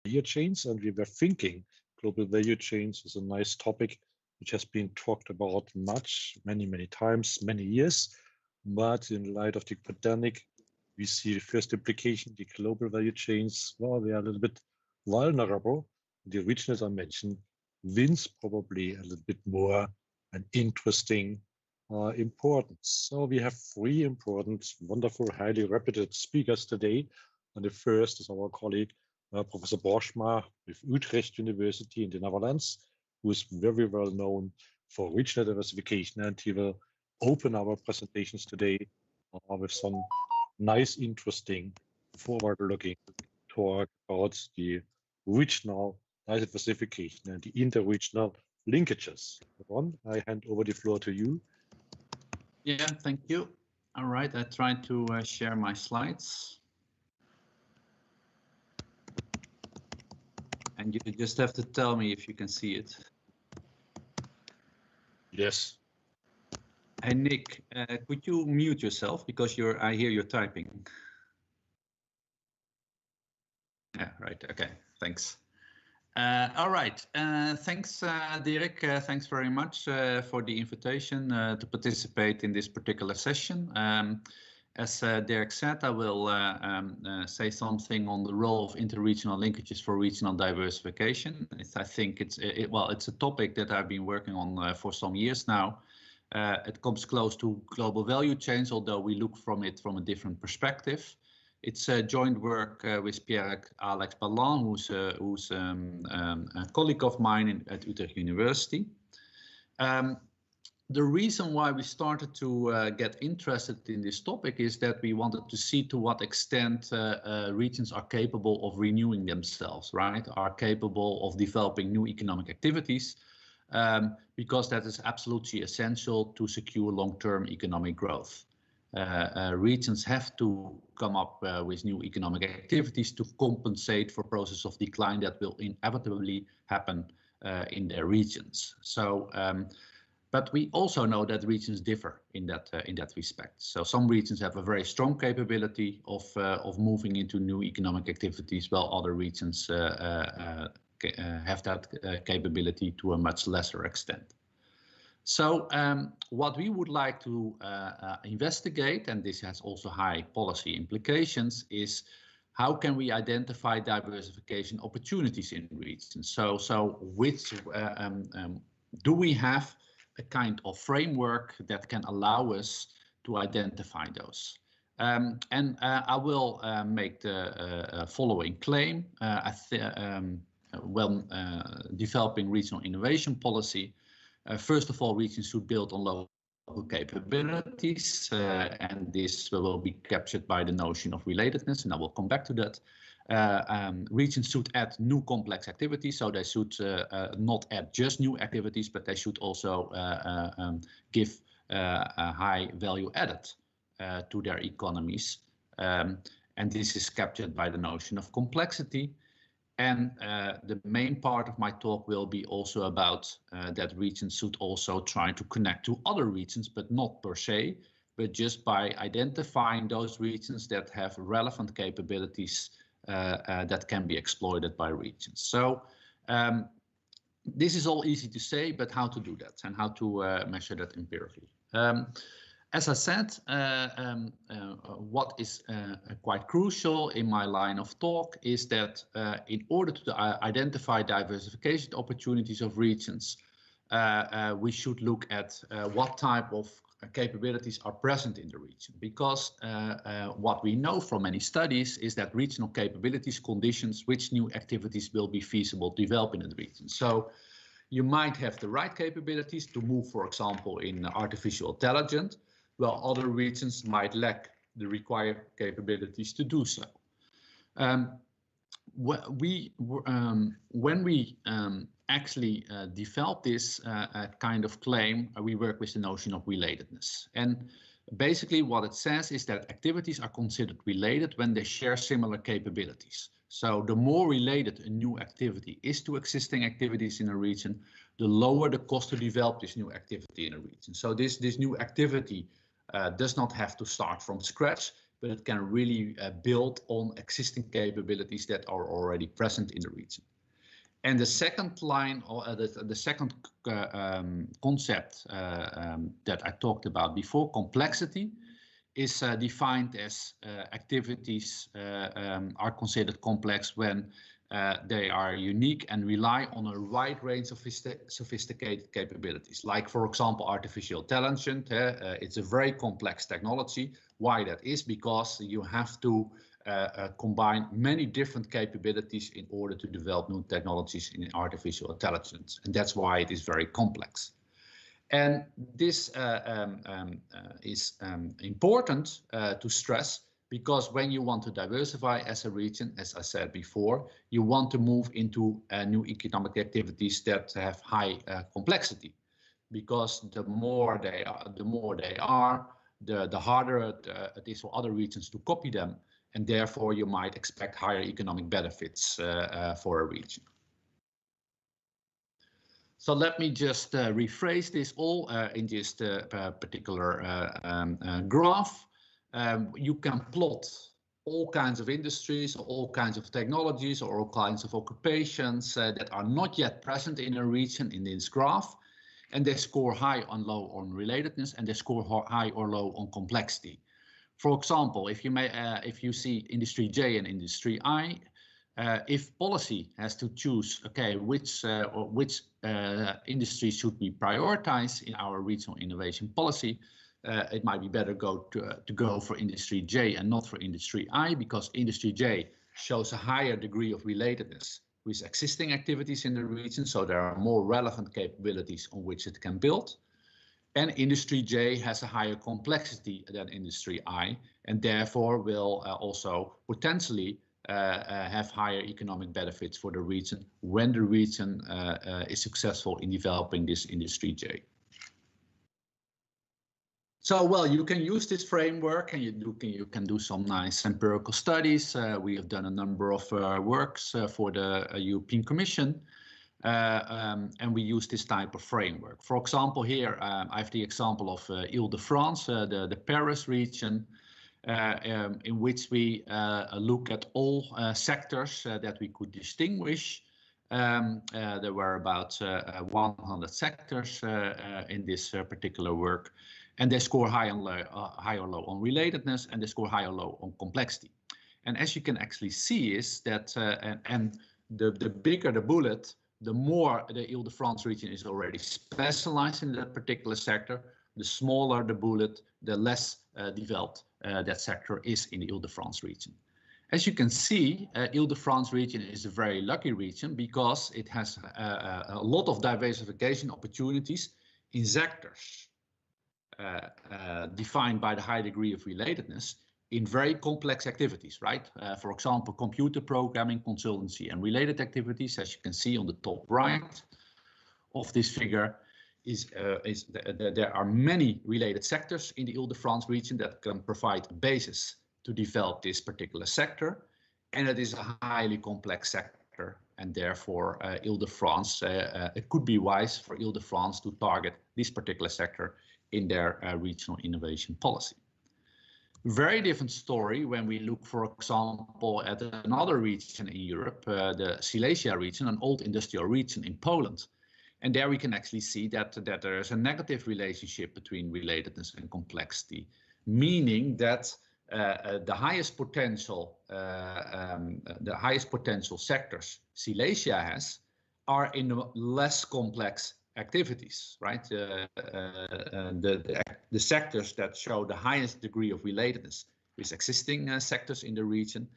value chains, and we were thinking global value chains is a nice topic which has been talked about many times, many years. But in light of the pandemic, we see the first implication, the global value chains, well, they are a little bit vulnerable. The regional dimension wins probably a little bit more an interesting importance. So we have three important, wonderful, highly reputed speakers today. And the first is our colleague, Professor Boschma with Utrecht University in the Netherlands, who is very well known for regional diversification, and he will open our presentations today with some nice, interesting, forward-looking talk about the regional diversification and the interregional linkages. Ron, I hand over the floor to you. Yeah, thank you. All right, I tried to share my slides. And you just have to tell me if you can see it. Yes. Hey, Nick, could you mute yourself because I hear you're typing. Yeah, right. Okay, thanks. All right. Thanks, Dirk. Thanks very much for the invitation to participate in this particular session. As Dirk said, I will say something on the role of interregional linkages for regional diversification. I think it's a topic that I've been working on for some years now. It comes close to global value chains, although we look from it from a different perspective. It's a joint work with Pierre-Alex Ballan, who's a colleague of mine at Utrecht University. The reason why we started to get interested in this topic is that we wanted to see to what extent regions are capable of renewing themselves, right? Are capable of developing new economic activities, because that is absolutely essential to secure long-term economic growth. Regions have to come up with new economic activities to compensate for process of decline that will inevitably happen in their regions. So, but we also know that regions differ in that respect. So some regions have a very strong capability of moving into new economic activities, while other regions have that capability to a much lesser extent. So what we would like to investigate, and this has also high policy implications, is how can we identify diversification opportunities in regions? So which do we have a kind of framework that can allow us to identify those? And I will make the following claim. When developing regional innovation policy, first of all, regions should build on local capabilities, and this will be captured by the notion of relatedness, and I will come back to that. Regions should add new complex activities, so they should not add just new activities, but they should also give a high value added to their economies. And this is captured by the notion of complexity. And the main part of my talk will be also about that regions should also try to connect to other regions, but not per se, but just by identifying those regions that have relevant capabilities that can be exploited by regions. So this is all easy to say, but how to do that and how to measure that empirically. As I said, what is quite crucial in my line of talk is that in order to identify diversification opportunities of regions, we should look at what type of capabilities are present in the region, because what we know from many studies is that regional capabilities conditions which new activities will be feasible to develop in the region. So you might have the right capabilities to move, for example, in artificial intelligence, while other regions might lack the required capabilities to do so. When we actually develop this kind of claim, we work with the notion of relatedness. And basically what it says is that activities are considered related when they share similar capabilities. So the more related a new activity is to existing activities in a region, the lower the cost to develop this new activity in a region. So this new activity does not have to start from scratch, but it can really build on existing capabilities that are already present in the region. And the second line, or the second concept that I talked about before, complexity, is defined as activities are considered complex when they are unique and rely on a wide range of sophisticated capabilities. Like, for example, artificial intelligence. It's a very complex technology. Why that is? Because you have to combine many different capabilities in order to develop new technologies in artificial intelligence. And that's why it is very complex. And this is important to stress, because when you want to diversify as a region, as I said before, you want to move into new economic activities that have high complexity, because the more they are, the harder it is for other regions to copy them, and therefore you might expect higher economic benefits for a region. So let me just rephrase this all in this particular graph. You can plot all kinds of industries, all kinds of technologies, or all kinds of occupations that are not yet present in a region in this graph, and they score high or low on relatedness, and they score high or low on complexity. For example, if you see industry J and industry I, if policy has to choose, okay, which industry should we prioritize in our regional innovation policy, it might be better to go for industry J and not for industry I, because industry J shows a higher degree of relatedness with existing activities in the region, so there are more relevant capabilities on which it can build. And industry J has a higher complexity than industry I, and therefore will also potentially have higher economic benefits for the region when the region is successful in developing this industry J. So, well, you can use this framework, and you can do some nice empirical studies. We have done a number of works for the European Commission, and we use this type of framework. For example, here I have the example of Île-de-France, the Paris region, in which we look at all sectors that we could distinguish. There were about 100 sectors in this particular work, and they score high or low on relatedness, and they score high or low on complexity. And as you can actually see is that, and the bigger the bullet, the more the Île-de-France region is already specialized in that particular sector. The smaller the bullet, the less developed that sector is in the Île-de-France region. As you can see, Île-de-France region is a very lucky region because it has a lot of diversification opportunities in sectors defined by the high degree of relatedness in very complex activities, right? For example, computer programming, consultancy, and related activities, as you can see on the top right of this figure, there are many related sectors in the Île-de-France region that can provide a basis to develop this particular sector, and it is a highly complex sector, and therefore Île-de-France, it could be wise for Île-de-France to target this particular sector in their regional innovation policy. Very different story when we look, for example, at another region in Europe, the Silesia region, an old industrial region in Poland. And there we can actually see that there is a negative relationship between relatedness and complexity, meaning that the highest potential sectors Silesia has are in the less complex activities, right? The sectors that show the highest degree of relatedness with existing sectors in the region,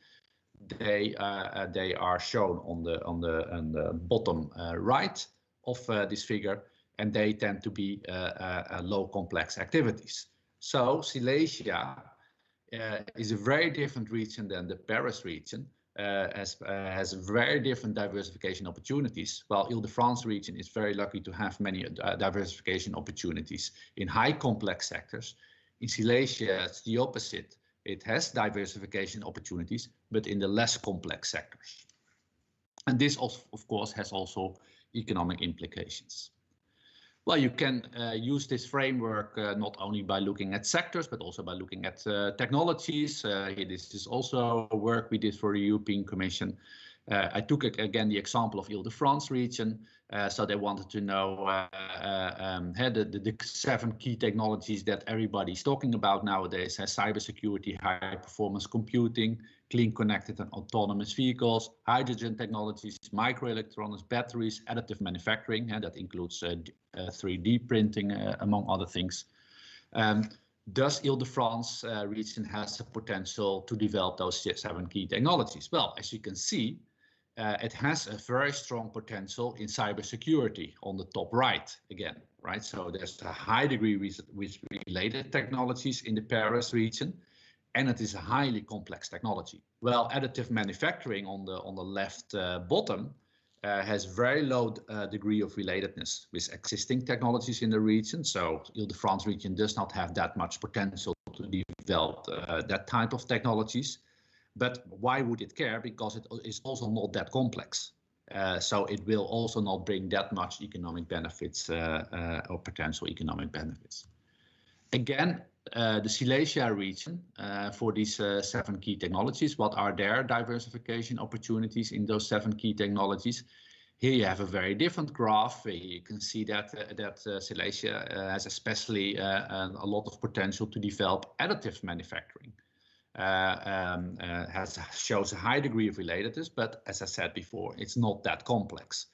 they are shown on the bottom right of this figure, and they tend to be low complex activities. So Silesia is a very different region than the Paris region, has very different diversification opportunities, while Île-de-France region is very lucky to have many diversification opportunities in high complex sectors. In Silesia, it's the opposite. It has diversification opportunities, but in the less complex sectors. And this, of course, has also economic implications. Well, you can use this framework not only by looking at sectors, but also by looking at technologies. This is also work we did for the European Commission. I took again the example of Île-de-France region. So they wanted to know the 7 key technologies that everybody's talking about nowadays: cybersecurity, high performance computing, clean, connected and autonomous vehicles, hydrogen technologies, microelectronics, batteries, additive manufacturing, and that includes 3D printing, among other things. Does Île-de-France region has the potential to develop those 7 key technologies? Well, as you can see, it has a very strong potential in cybersecurity on the top right again, right? So there's a high degree with related technologies in the Paris region, and it is a highly complex technology. Well, additive manufacturing on the left bottom has very low degree of relatedness with existing technologies in the region. So Île-de-France region does not have that much potential to develop that type of technologies. But why would it care? Because it is also not that complex. So it will also not bring that much economic benefits or potential economic benefits. Again, the Silesia region for these 7 key technologies, what are their diversification opportunities in those 7 key technologies? Here you have a very different graph. You can see that Silesia has especially a lot of potential to develop additive manufacturing. Shows a high degree of relatedness, but as I said before, it's not that complex.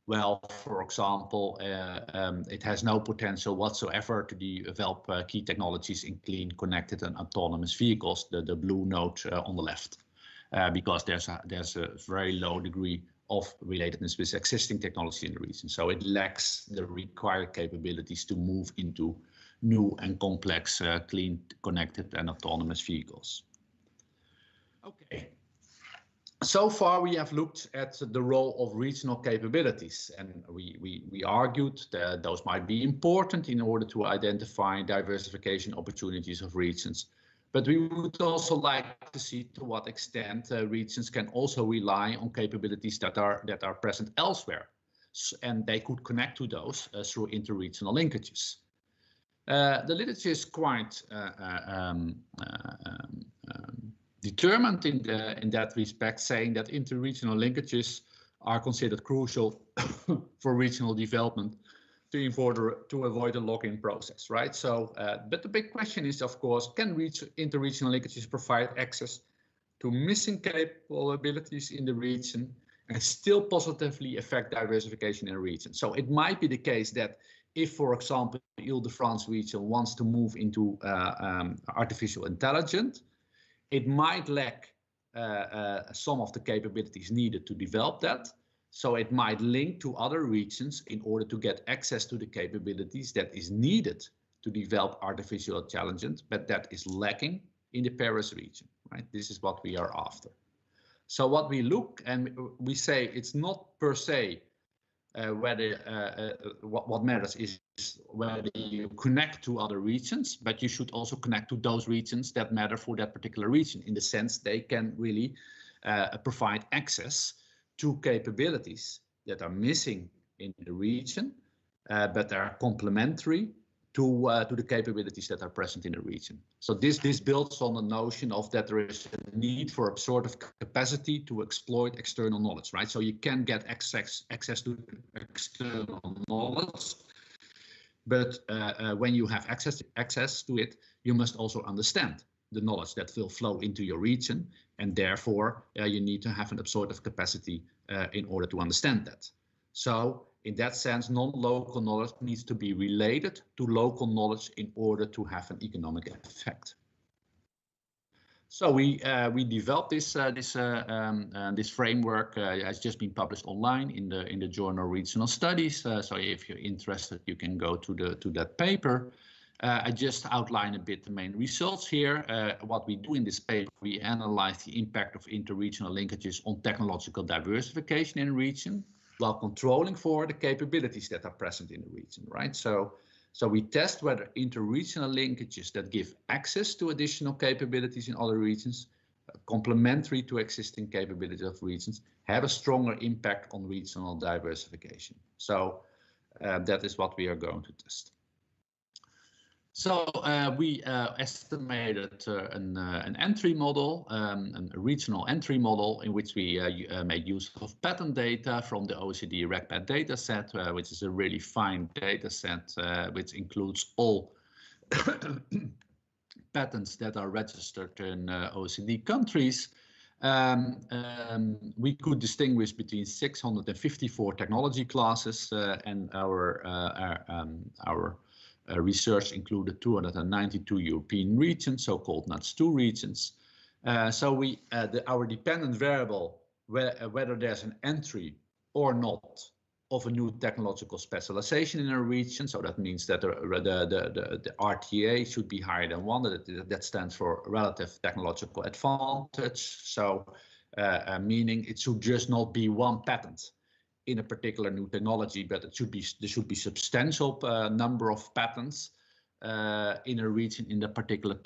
Well, for example, it has no potential whatsoever to develop key technologies in clean, connected and autonomous vehicles, the blue node on the left, because there's a very low degree of relatedness with existing technology in the region. So it lacks the required capabilities to move into new and complex clean, connected and autonomous vehicles. Okay. So far, we have looked at the role of regional capabilities, and we argued that those might be important in order to identify diversification opportunities of regions. But we would also like to see to what extent regions can also rely on capabilities that are present elsewhere, and they could connect to those through interregional linkages. The literature is quite determined in that respect, saying that interregional linkages are considered crucial for regional development to avoid a lock-in process, right? So, but the big question is, of course, can interregional linkages provide access to missing capabilities in the region and still positively affect diversification in a region? So it might be the case that if, for example, the Île-de-France region wants to move into artificial intelligence, it might lack some of the capabilities needed to develop that. So it might link to other regions in order to get access to the capabilities that is needed to develop artificial intelligence, but that is lacking in the Paris region, right? This is what we are after. So what we look and we say, it's not per se what matters is whether you connect to other regions, but you should also connect to those regions that matter for that particular region, in the sense they can really provide access to capabilities that are missing in the region, but are complementary to the capabilities that are present in the region. So this builds on the notion of that there is a need for a sort of capacity to exploit external knowledge, right? So you can get access to external knowledge, but when you have access to it, you must also understand the knowledge that will flow into your region, and therefore you need to have an absorptive capacity in order to understand that. So in that sense, non-local knowledge needs to be related to local knowledge in order to have an economic effect. So we developed this framework. Has just been published online in the journal Regional Studies. So if you're interested, you can go to that paper. I just outline a bit the main results here. What we do in this paper, we analyze the impact of interregional linkages on technological diversification in a region, while controlling for the capabilities that are present in the region, right? So we test whether interregional linkages that give access to additional capabilities in other regions, complementary to existing capabilities of regions, have a stronger impact on regional diversification. So That is what we are going to test. So we estimated an entry model, a regional entry model, in which we made use of patent data from the OECD RegPat dataset, which is a really fine dataset, which includes all patents that are registered in OECD countries. We could distinguish between 654 technology classes, and our research included 292 European regions, so-called NUTS2 regions. So our dependent variable, whether there's an entry or not of a new technological specialization in a region, so that means that the RTA should be higher than 1, that stands for relative technological advantage. So meaning it should just not be one patent in a particular new technology, but there should be substantial number of patents in a region in the particular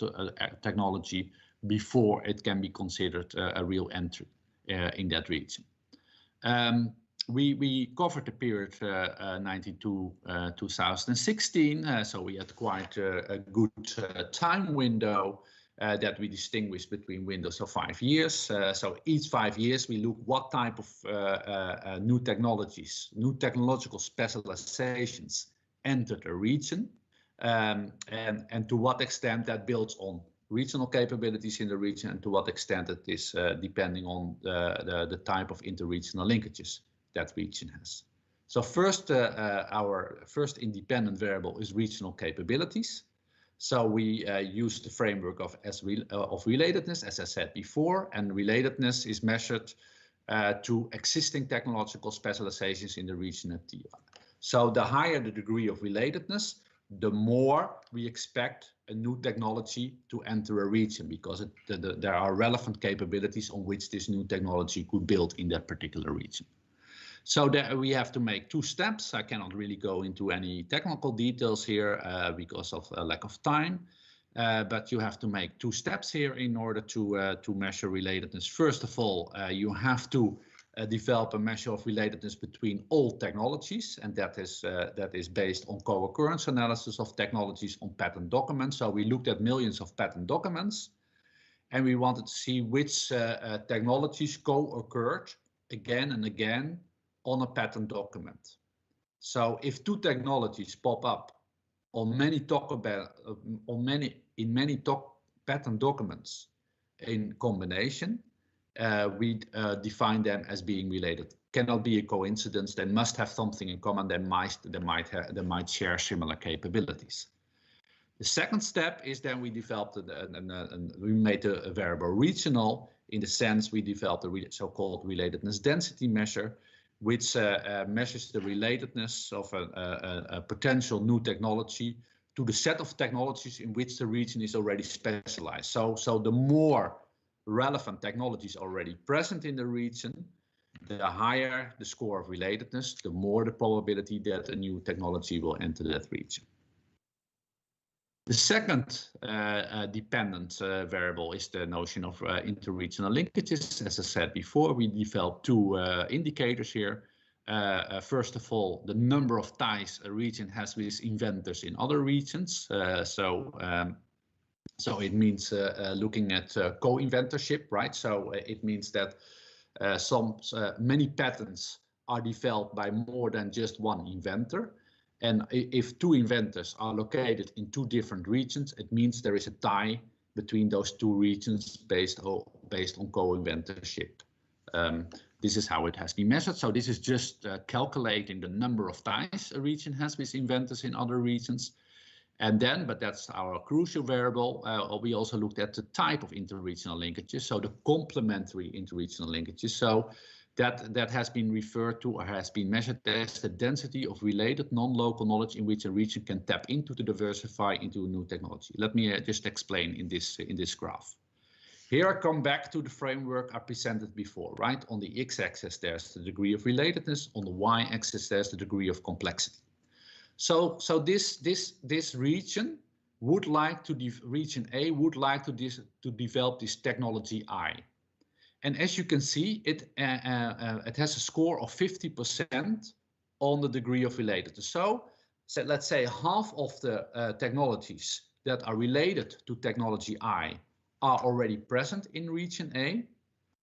technology before it can be considered a real entry in that region. We covered the period 1992-2016, so we had quite a good time window that we distinguished between windows of 5 years. So each 5 years we look what type of new technologies, new technological specializations entered a region, and to what extent that builds on regional capabilities in the region, and to what extent it is depending on the type of interregional linkages that region has. So first, our first independent variable is regional capabilities. So we use the framework of relatedness, as I said before, and relatedness is measured to existing technological specializations in the region at TI. So the higher the degree of relatedness, the more we expect a new technology to enter a region, because there are relevant capabilities on which this new technology could build in that particular region. So there we have to make 2 steps. I cannot really go into any technical details here because of lack of time, but you have to make 2 steps here in order to measure relatedness. First of all, you have to develop a measure of relatedness between all technologies, and that is based on co-occurrence analysis of technologies on patent documents. So we looked at millions of patent documents, and we wanted to see which technologies co-occurred again and again on a patent document. So if 2 technologies pop up on many patent documents in combination, we define them as being related. Cannot be a coincidence. They must have something in common. They might share similar capabilities. The second step is then we developed we made a variable regional, in the sense we developed a so-called relatedness density measure, which measures the relatedness of a potential new technology to the set of technologies in which the region is already specialized. So the more relevant technologies already present in the region, the higher the score of relatedness, the more the probability that a new technology will enter that region. The second dependent variable is the notion of interregional linkages. As I said before, we developed 2 indicators here. First of all, the number of ties a region has with inventors in other regions. So it means looking at co-inventorship, right? So it means that many patents are developed by more than just one inventor. And if 2 inventors are located in 2 different regions, it means there is a tie between those 2 regions based on co-inventorship. This is how it has been measured. So this is just calculating the number of ties a region has with inventors in other regions. And then, but that's our crucial variable, we also looked at the type of interregional linkages, so the complementary interregional linkages. So that has been referred to or has been measured as the density of related non-local knowledge in which a region can tap into to diversify into a new technology. Let me just explain in this graph. Here I come back to the framework I presented before, right? On the x-axis there's the degree of relatedness, on the y-axis there's the degree of complexity. So this region would like to region A would like to develop this technology I. And as you can see, it has a score of 50% on the degree of relatedness. So let's say half of the technologies that are related to technology I are already present in region A.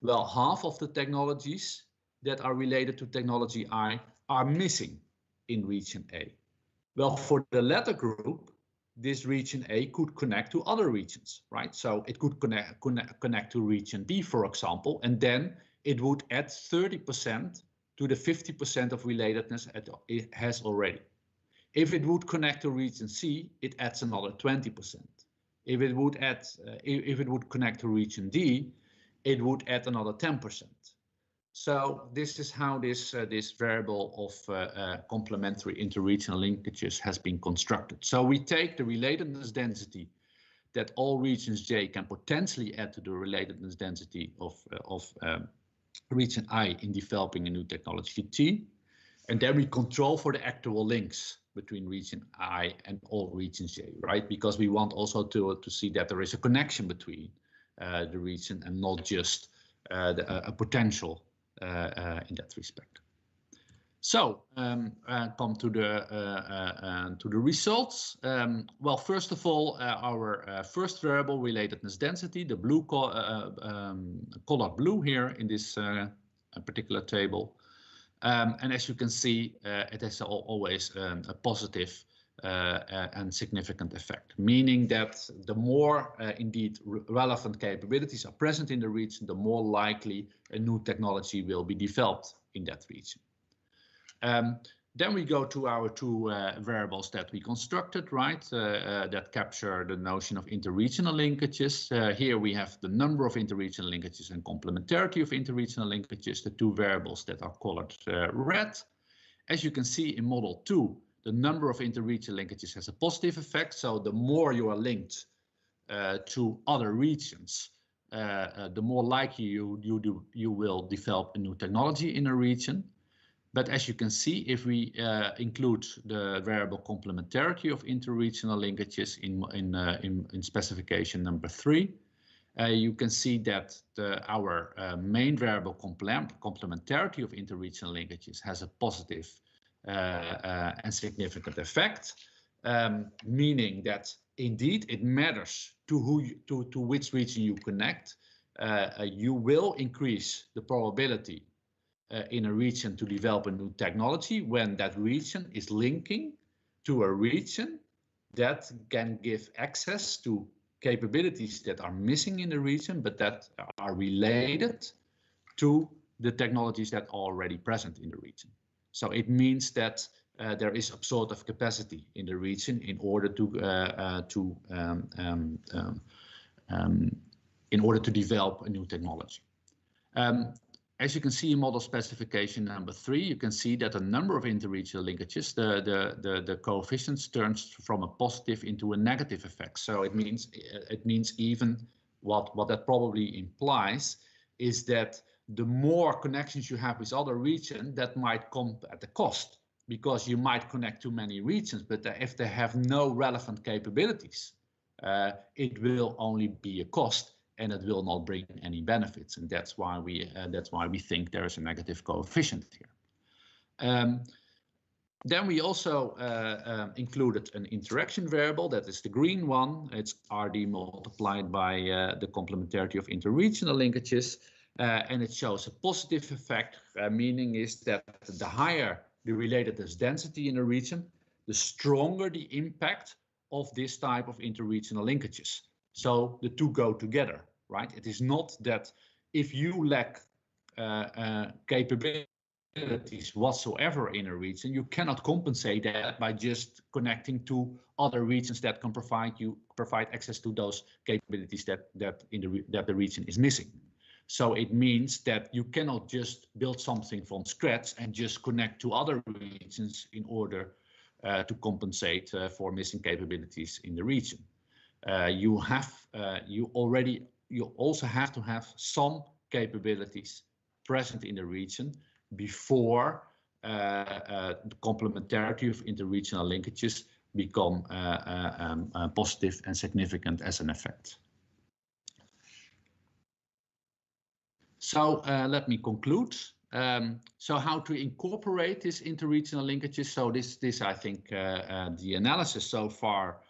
Well, half of the technologies that are related to technology I are missing in region A. Well, for the latter group, this region A could connect to other regions, right? So it could connect to region B, for example, and then it would add 30% to the 50% of relatedness it has already. If it would connect to region C, it adds another 20%. If it would connect to region D, it would add another 10%. So this is how this variable of complementary interregional linkages has been constructed. So we take the relatedness density that all regions J can potentially add to the relatedness density of region I in developing a new technology T, and then we control for the actual links between region I and all regions J, right? Because we want also to see that there is a connection between the region and not just a potential in that respect. So come to the results. Well, first of all, our first variable, relatedness density, the blue colored blue here in this particular table. And as you can see, it has always a positive and significant effect, meaning that the more indeed relevant capabilities are present in the region, the more likely a new technology will be developed in that region. Then we go to our two variables that we constructed, right, that capture the notion of interregional linkages. Here we have the number of interregional linkages and complementarity of interregional linkages, the two variables that are colored red. As you can see in model 2, the number of interregional linkages has a positive effect. So the more you are linked to other regions, the more likely you will develop a new technology in a region. But as you can see, if we include the variable complementarity of interregional linkages in specification number 3, you can see that our main variable complementarity of interregional linkages has a positive and significant effect, meaning that indeed it matters to which region you connect. You will increase the probability in a region to develop a new technology when that region is linking to a region that can give access to capabilities that are missing in the region, but that are related to the technologies that are already present in the region. So it means that there is absorptive capacity in the region in order to develop a new technology. As you can see in model specification number 3, you can see that a number of interregional linkages, the coefficients turns from a positive into a negative effect. So it means even what that probably implies is that the more connections you have with other regions, that might come at a cost, because you might connect to many regions, but if they have no relevant capabilities, it will only be a cost, and it will not bring any benefits, and that's why we think there is a negative coefficient here. Then we also included an interaction variable, that is the green one. It's RD multiplied by the complementarity of interregional linkages, and it shows a positive effect, meaning is that the higher the relatedness density in a region, the stronger the impact of this type of interregional linkages. So the two go together, right? It is not that if you lack capabilities whatsoever in a region, you cannot compensate that by just connecting to other regions that can provide access to those capabilities that the region is missing. So it means that you cannot just build something from scratch and just connect to other regions in order to compensate for missing capabilities in the region. You also have to have some capabilities present in the region before the complementarity of interregional linkages become positive and significant as an effect. So let me conclude. So how to incorporate these interregional linkages? So this I think the analysis so far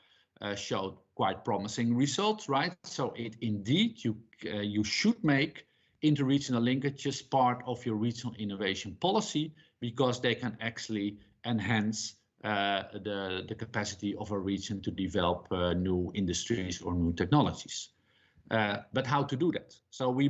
showed quite promising results, right? So indeed you should make interregional linkages part of your regional innovation policy, because they can actually enhance the capacity of a region to develop new industries or new technologies. But how to do that? So we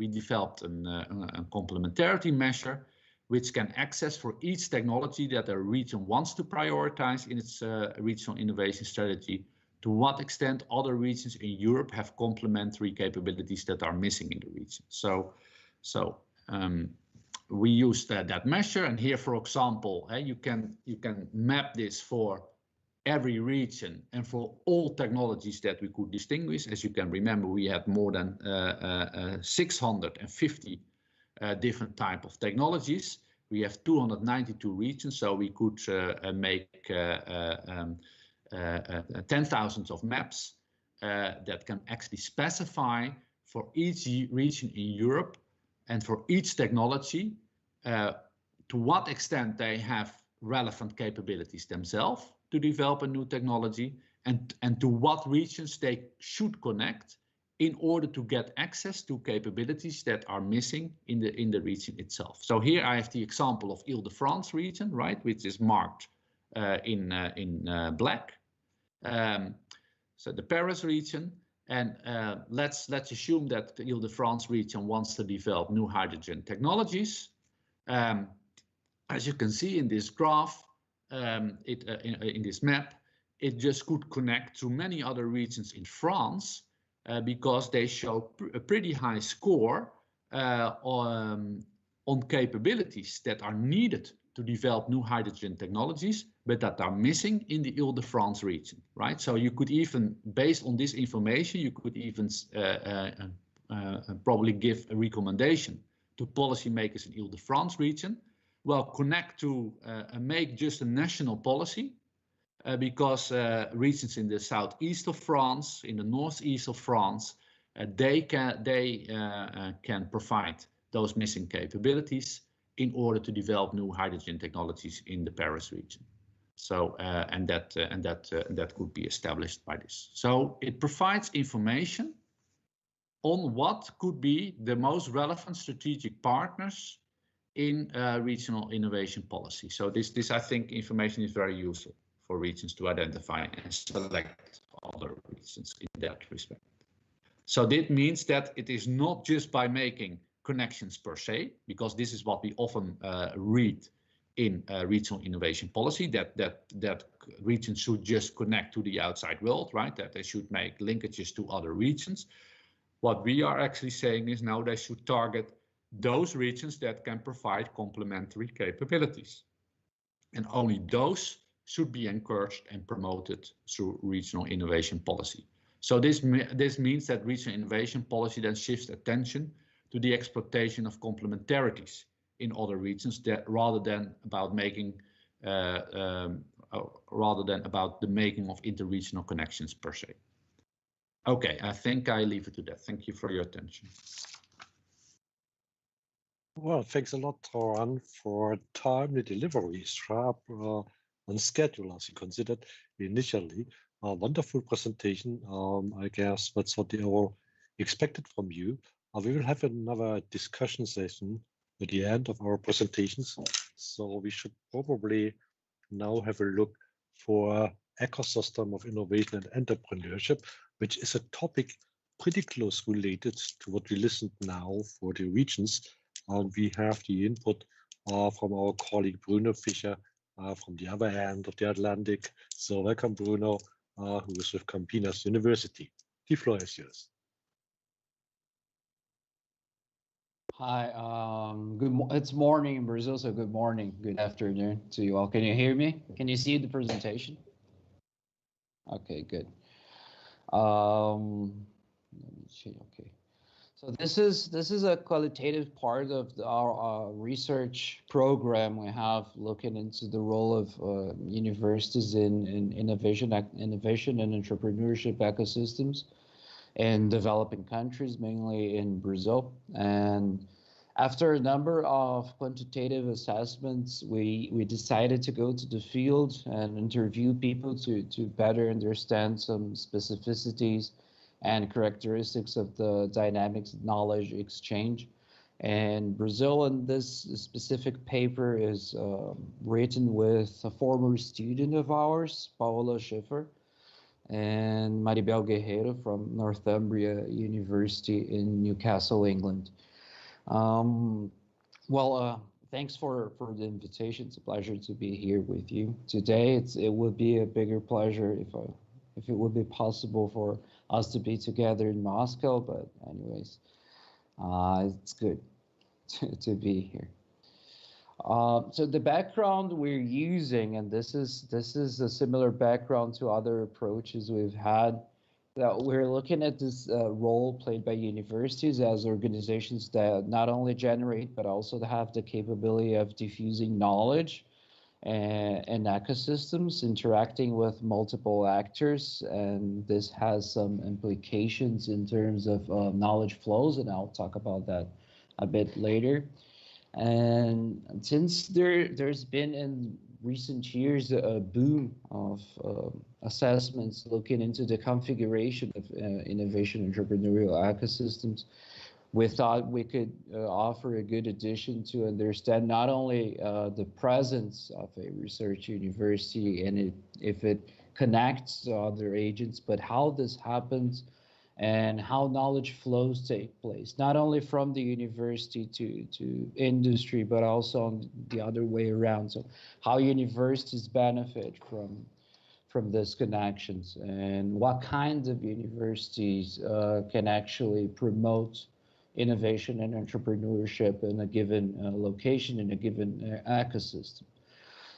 developed a complementarity measure which can access for each technology that a region wants to prioritize in its regional innovation strategy, to what extent other regions in Europe have complementary capabilities that are missing in the region. So we used that measure, and here, for example, you can map this for every region and for all technologies that we could distinguish. As you can remember, we had more than 650 different type of technologies. We have 292 regions, so we could make 10,000 of maps that can actually specify for each region in Europe and for each technology to what extent they have relevant capabilities themselves to develop a new technology, and to what regions they should connect in order to get access to capabilities that are missing in the region itself. So here I have the example of Île-de-France region, right, which is marked in black. So the Paris region, and let's assume that the Île-de-France region wants to develop new hydrogen technologies. As you can see in this graph, in this map, it just could connect to many other regions in France because they show a pretty high score on capabilities that are needed to develop new hydrogen technologies, but that are missing in the Île-de-France region, right? So you could even, based on this information, you could even probably give a recommendation to policymakers in Île-de-France region. Well, connect to make just a national policy because regions in the southeast of France, in the northeast of France, they can provide those missing capabilities in order to develop new hydrogen technologies in the Paris region. So and that could be established by this. So it provides information on what could be the most relevant strategic partners in regional innovation policy. So this I think information is very useful for regions to identify and select other regions in that respect. So that means that it is not just by making connections per se, because this is what we often read in regional innovation policy, that regions should just connect to the outside world, right? That they should make linkages to other regions. What we are actually saying is now they should target those regions that can provide complementary capabilities. And only those should be encouraged and promoted through regional innovation policy. So this means that regional innovation policy then shifts attention to the exploitation of complementarities in other regions, that rather than about the making of interregional connections per se. Okay, I think I leave it to that. Thank you for your attention. Well, thanks a lot, Toran, for timely delivery, sharp on schedule, as you considered initially. A wonderful presentation. I guess that's what they all expected from you. We will have another discussion session at the end of our presentations. So we should probably now have a look for ecosystem of innovation and entrepreneurship, which is a topic pretty close related to what we listened now for the regions. We have the input from our colleague Bruno Fischer from the other end of the Atlantic. So welcome, Bruno, who is with Campinas University. The floor is yours. Hi, it's morning in Brazil, so good morning, good afternoon to you all. Can you hear me? Can you see the presentation? Okay, good. Let me see. Okay. So this is a qualitative part of our research program we have looking into the role of universities in innovation and entrepreneurship ecosystems in developing countries, mainly in Brazil. And After a number of quantitative assessments, we decided to go to the field and interview people to better understand some specificities and characteristics of the dynamics of knowledge exchange. And Brazil, in this specific paper, is written with a former student of ours, Paola Schiffer, and Maribel Guerreiro from Northumbria University in Newcastle, England. Thanks for the invitation. It's a pleasure to be here with you today. It would be a bigger pleasure if it would be possible for us to be together in Moscow. But anyways, it's good to be here. So the background we're using, and this is a similar background to other approaches we've had, that we're looking at this role played by universities as organizations that not only generate but also have the capability of diffusing knowledge and ecosystems, interacting with multiple actors, and this has some implications in terms of knowledge flows, and I'll talk about that a bit later. And since there's been in recent years a boom of assessments looking into the configuration of innovation entrepreneurial ecosystems, we thought we could offer a good addition to understand not only the presence of a research university and if it connects to other agents, but how this happens and how knowledge flows take place, not only from the university to industry, but also on the other way around. So how universities benefit from these connections, and what kinds of universities can actually promote innovation and entrepreneurship in a given location, in a given ecosystem.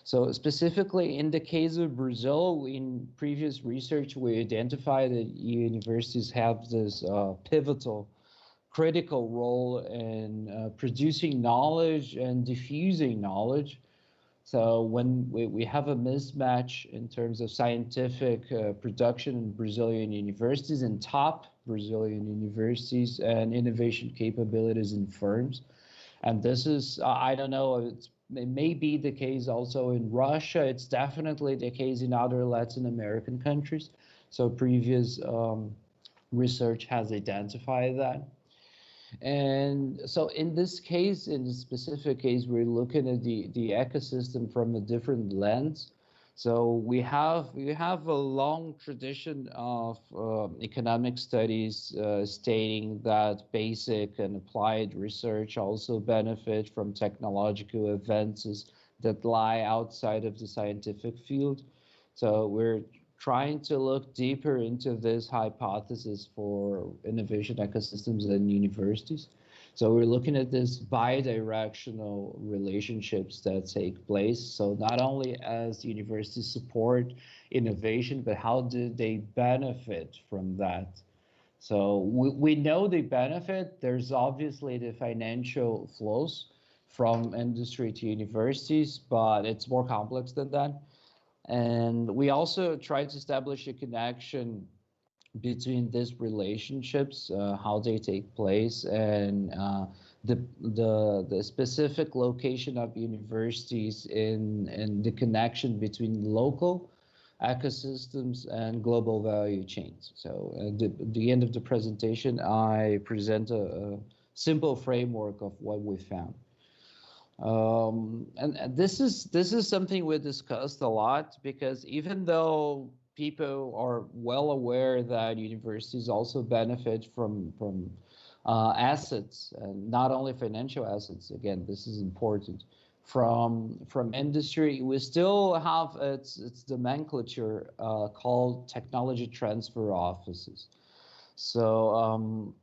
So specifically in the case of Brazil, in previous research, we identified that universities have this pivotal, critical role in producing knowledge and diffusing knowledge. So when we have a mismatch in terms of scientific production in Brazilian universities and top Brazilian universities and innovation capabilities in firms. And this is, I don't know, it may be the case also in Russia. It's definitely the case in other Latin American countries. So previous research has identified that. And so in this case, in this specific case, we're looking at the ecosystem from a different lens. So we have a long tradition of economic studies stating that basic and applied research also benefit from technological advances that lie outside of the scientific field. So we're trying to look deeper into this hypothesis for innovation ecosystems and universities. So we're looking at this bi-directional relationships that take place. So not only as universities support innovation, but how do they benefit from that? So we know they benefit. There's obviously the financial flows from industry to universities, but it's more complex than that. And we also try to establish a connection between these relationships, how they take place, and the specific location of universities in the connection between local ecosystems and global value chains. So at the end of the presentation, I present a simple framework of what we found. And this is something we discussed a lot, because even though people are well aware that universities also benefit from assets, and not only financial assets, again, this is important, from industry, we still have its nomenclature called technology transfer offices. So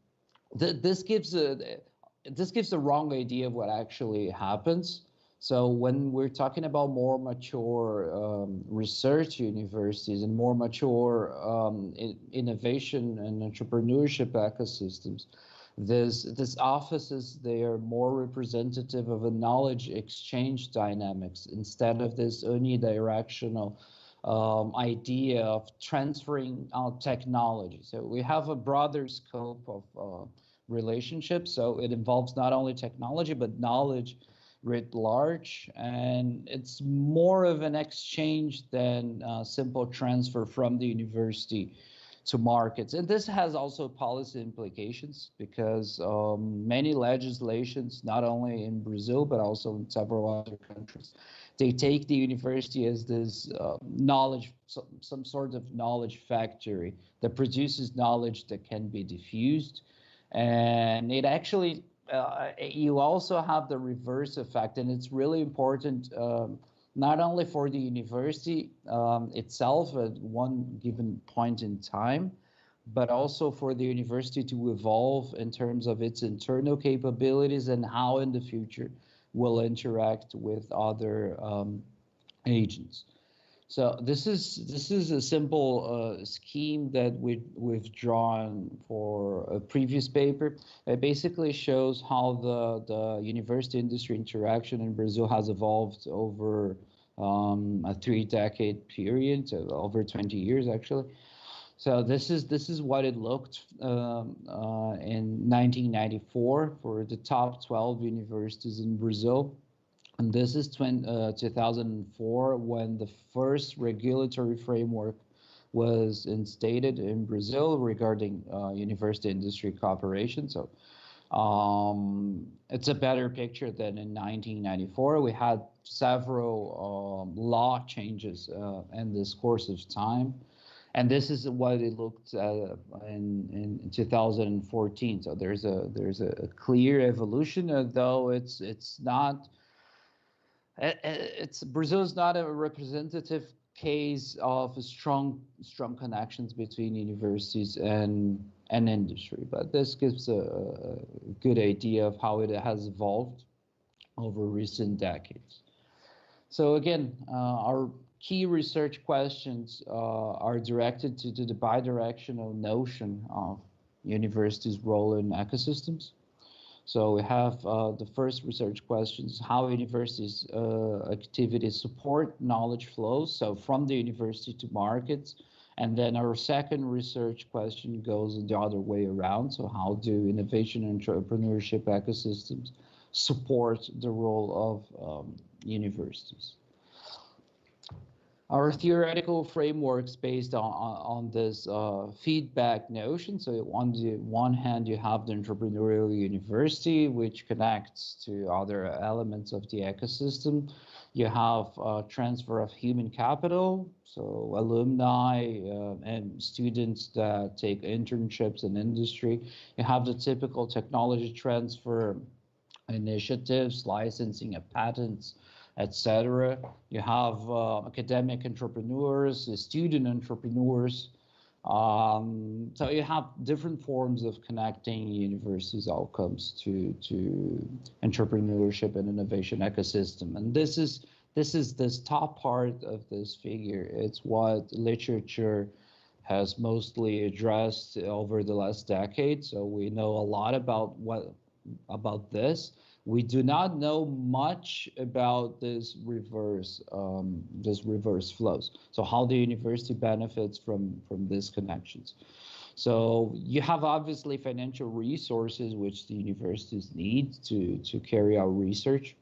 this gives the wrong idea of what actually happens. So when we're talking about more mature research universities and more mature innovation and entrepreneurship ecosystems, these offices, they are more representative of a knowledge exchange dynamics instead of this unidirectional idea of transferring technology. So we have a broader scope of relationships. So it involves not only technology, but knowledge writ large. And it's more of an exchange than simple transfer from the university to markets. And this has also policy implications because many legislations, not only in Brazil, but also in several other countries, they take the university as this knowledge, some sort of knowledge factory that produces knowledge that can be diffused. And it actually, you also have the reverse effect, and it's really important not only for the university itself at one given point in time, but also for the university to evolve in terms of its internal capabilities and how in the future will interact with other agents. So this is a simple scheme that we've drawn for a previous paper. It basically shows how the university industry interaction in Brazil has evolved over a 3-decade period, so over 20 years actually. So this is what it looked in 1994 for the top 12 universities in Brazil. And this is 2004 when the first regulatory framework was instated in Brazil regarding university industry cooperation. So it's a better picture than in 1994. We had several law changes in this course of time. And this is what it looked in 2014. So there's a clear evolution, though it's not. Brazil is not a representative case of strong connections between universities and industry, but this gives a good idea of how it has evolved over recent decades. So again, our key research questions are directed to the bidirectional notion of universities' role in ecosystems. So we have the first research questions: how universities' activities support knowledge flows, so from the university to markets. And then our second research question goes the other way around. So how do innovation and entrepreneurship ecosystems support the role of universities? Our theoretical frameworks based on this feedback notion. So on the one hand, you have the entrepreneurial university, which connects to other elements of the ecosystem. You have transfer of human capital, so alumni and students that take internships in industry. You have the typical technology transfer initiatives, licensing of patents, etc. You have academic entrepreneurs, student entrepreneurs. So you have different forms of connecting universities' outcomes to entrepreneurship and innovation ecosystem. And this top part of this figure. It's what literature has mostly addressed over the last decade. So we know a lot about this. We do not know much about this reverse flows. So how the university benefits from these connections. So you have obviously financial resources which the universities need to carry out research.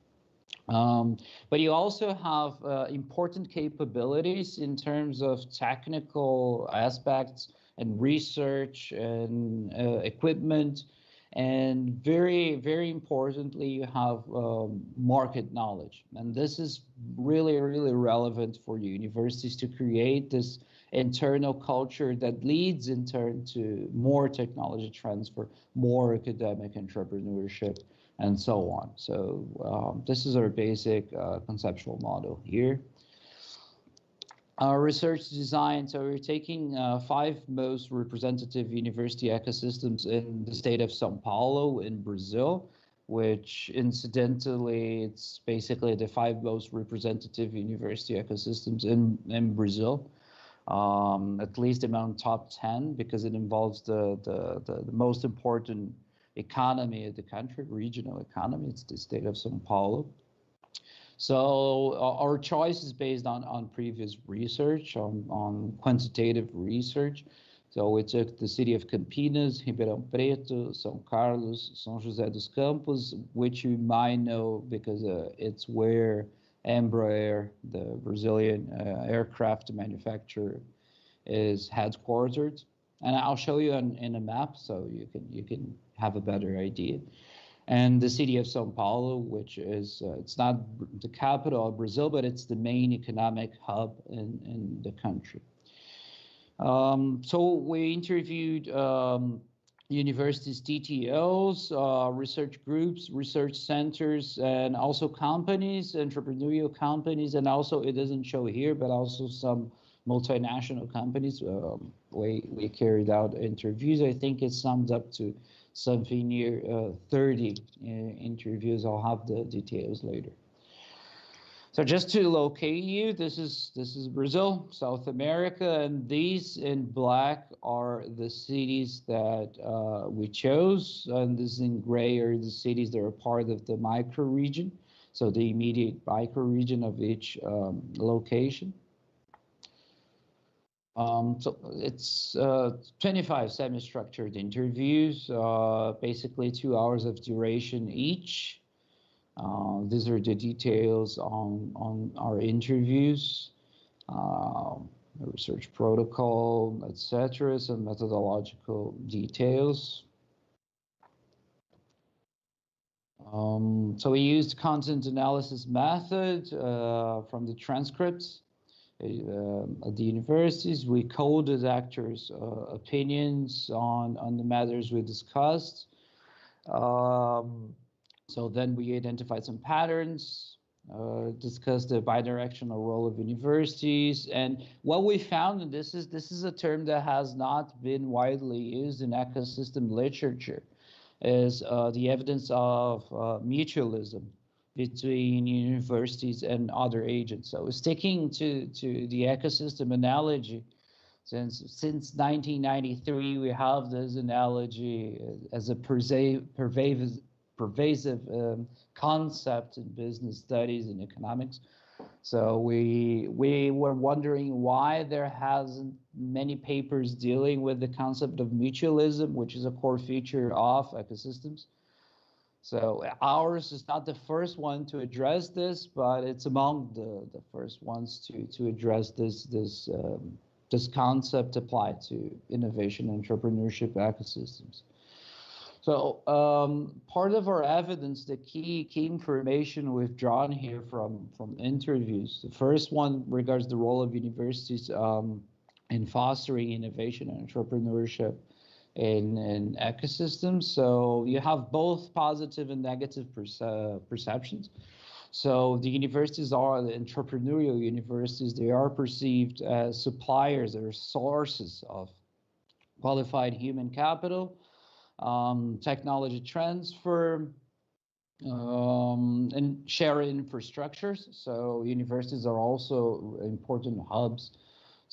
But you also have important capabilities in terms of technical aspects and research and equipment. And very, very importantly, you have market knowledge. And this is really, really relevant for universities to create this internal culture that leads in turn to more technology transfer, more academic entrepreneurship, and so on. So this is our basic conceptual model here. Our research design, so we're taking 5 most representative university ecosystems in the state of São Paulo in Brazil, which incidentally, it's basically the 5 most representative university ecosystems in Brazil, at least among top 10, because it involves the most important economy of the country, regional economy. It's the state of São Paulo. So our choice is based on previous research, on quantitative research. So we took the city of Campinas, Ribeirão Preto, São Carlos, São José dos Campos, which you might know because it's where Embraer, the Brazilian aircraft manufacturer, is headquartered. And I'll show you in a map so you can have a better idea. And the city of São Paulo, which is, it's not the capital of Brazil, but it's the main economic hub in the country. So we interviewed universities, TTOs, research groups, research centers, and also companies, entrepreneurial companies, and also it doesn't show here, but also some multinational companies. We carried out interviews. I think it summed up to something near 30 interviews. I'll have the details later. So just to locate you, this is Brazil, South America, and these in black are the cities that we chose, and this in gray are the cities that are part of the micro-region, so the immediate micro-region of each location. So it's 25 semi-structured interviews, basically 2 hours of duration each. These are the details on our interviews, the research protocol, etc., some methodological details. So we used content analysis method from the transcripts at the universities. We coded actors' opinions on the matters we discussed. So then we identified some patterns, discussed the bidirectional role of universities, and what we found, and this is a term that has not been widely used in ecosystem literature, is the evidence of mutualism between universities and other agents. So sticking to the ecosystem analogy, since 1993 we have this analogy as a pervasive concept in business studies and economics. So we were wondering why there hasn't many papers dealing with the concept of mutualism, which is a core feature of ecosystems. So ours is not the first one to address this, but it's among the first ones to address this concept applied to innovation and entrepreneurship ecosystems. So part of our evidence, the key information we've drawn here from interviews. The first one regards the role of universities in fostering innovation and entrepreneurship in ecosystems. So you have both positive and negative perceptions. So the universities are the entrepreneurial universities. They are perceived as suppliers or sources of qualified human capital, technology transfer, and shared infrastructures. So universities are also important hubs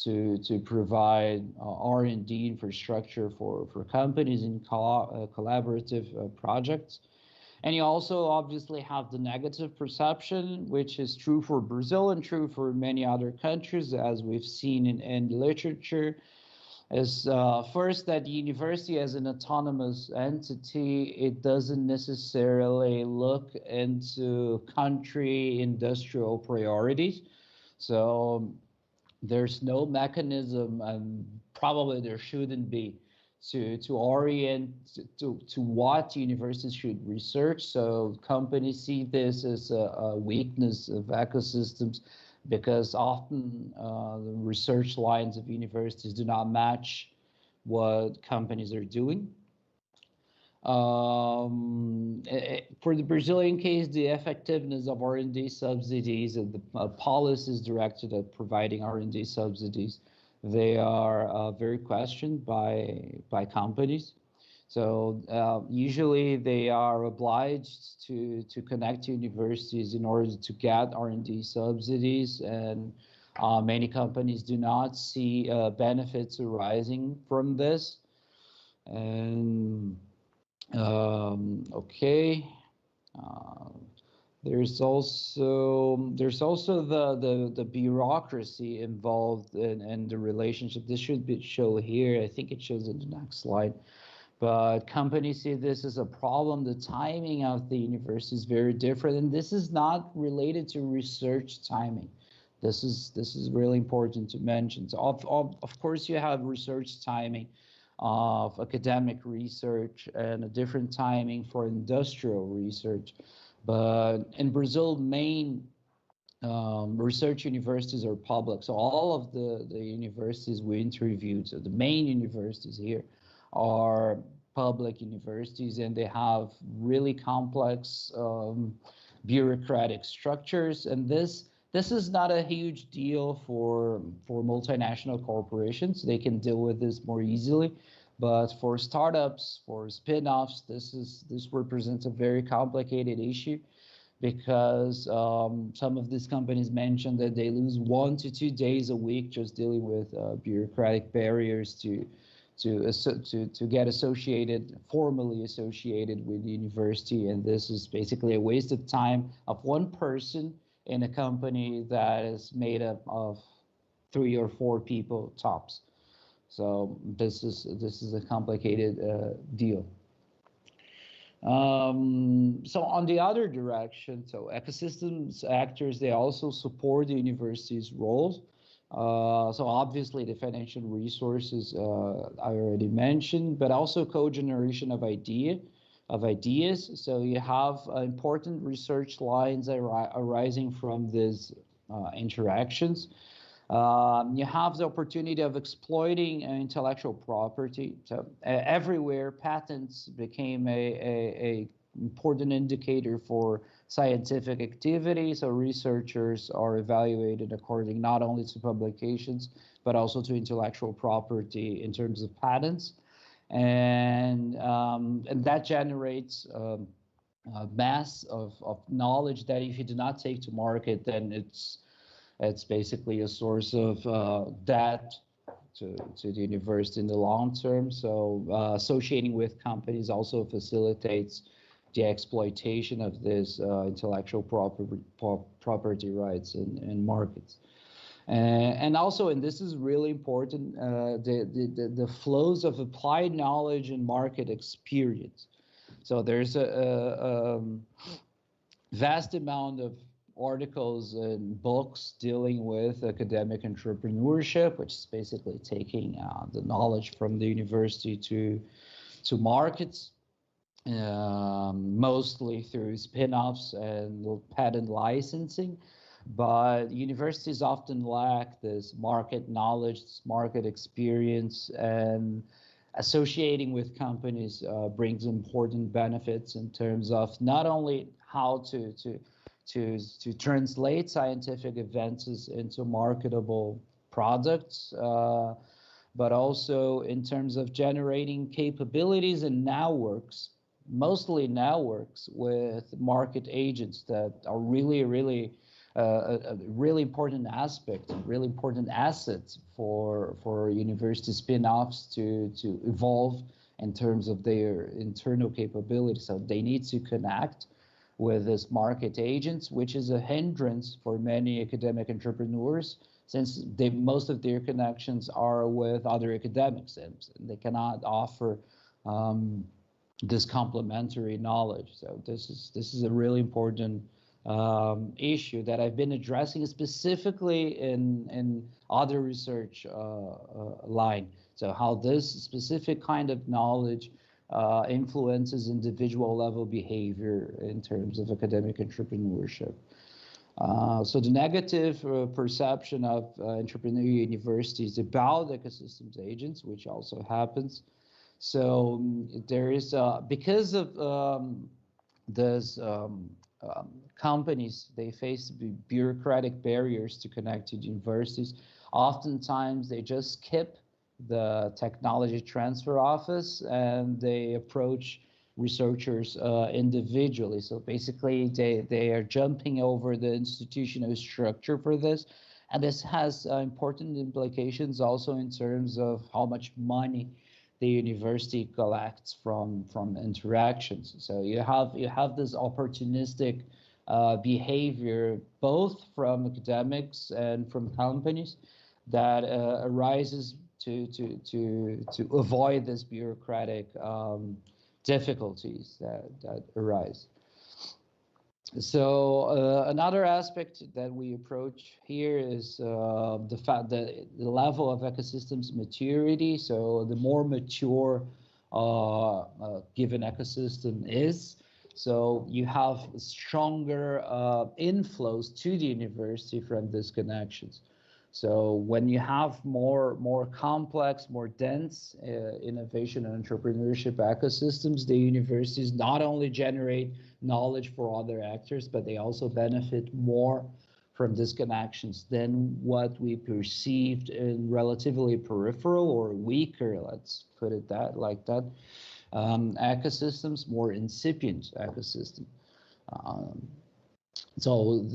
to provide R&D infrastructure for companies in collaborative projects. And you also obviously have the negative perception, which is true for Brazil and true for many other countries, as we've seen in literature, is first that the university as an autonomous entity, it doesn't necessarily look into country industrial priorities. So there's no mechanism, and probably there shouldn't be, to orient to what universities should research. So companies see this as a weakness of ecosystems, because often the research lines of universities do not match what companies are doing. For the Brazilian case, the effectiveness of R&D subsidies and the policies directed at providing R&D subsidies, they are very questioned by companies. So usually they are obliged to connect to universities in order to get R&D subsidies, and many companies do not see benefits arising from this. And okay, There's also the bureaucracy involved in the relationship. This should be show here. I think it shows in the next slide. But companies see this as a problem. The timing of the university is very different, and this is not related to research timing. This is really important to mention. So of course you have research timing of academic research and a different timing for industrial research. But in Brazil, main research universities are public. So all of the universities we interviewed, so the main universities here are public universities, and they have really complex bureaucratic structures. And this is not a huge deal for multinational corporations. They can deal with this more easily. But for startups, for spin-offs, this represents a very complicated issue, because some of these companies mentioned that they lose 1 to 2 days a week just dealing with bureaucratic barriers to get formally associated with the university. And this is basically a waste of time of one person in a company that is made up of 3 or 4 people tops. So this is a complicated deal. So on the other direction, so ecosystems actors, they also support the university's roles. So obviously the financial resources I already mentioned, but also co-generation of ideas. So you have important research lines arising from these interactions. You have the opportunity of exploiting intellectual property. So everywhere, patents became a important indicator for scientific activity. So researchers are evaluated according not only to publications, but also to intellectual property in terms of patents. And that generates a mass of knowledge that if you do not take to market, then it's basically a source of debt to the university in the long term. So associating with companies also facilitates the exploitation of this intellectual property rights in markets. And also, and this is really important, the flows of applied knowledge and market experience. So there's a vast amount of articles and books dealing with academic entrepreneurship, which is basically taking the knowledge from the university to markets, mostly through spin-offs and patent licensing. But universities often lack this market knowledge, this market experience, and associating with companies brings important benefits in terms of not only how to translate scientific advances into marketable products, but also in terms of generating capabilities and networks, mostly networks with market agents that are really a really important aspect, really important assets for university spin-offs to evolve in terms of their internal capabilities. So they need to connect with this market agents, which is a hindrance for many academic entrepreneurs, since most of their connections are with other academics, and they cannot offer this complementary knowledge. So this is a really important issue that I've been addressing specifically in other research line. So how this specific kind of knowledge influences individual level behavior in terms of academic entrepreneurship. So the negative perception of entrepreneurial universities about ecosystems agents, which also happens. So there is, because of those companies, they face bureaucratic barriers to connect to universities. Oftentimes they just skip the technology transfer office and they approach researchers individually. So basically they are jumping over the institutional structure for this. And this has important implications also in terms of how much money the university collects from interactions. So you have this opportunistic behavior, both from academics and from companies, that arises to avoid this bureaucratic difficulties that arise. So another aspect that we approach here is the fact that the level of ecosystems maturity. So the more mature given ecosystem is, so you have stronger inflows to the university from these connections. So when you have more complex, more dense innovation and entrepreneurship ecosystems, the universities not only generate knowledge for other actors, but they also benefit more from these connections than what we perceived in relatively peripheral or weaker, let's put it like that, ecosystems, more incipient ecosystem. So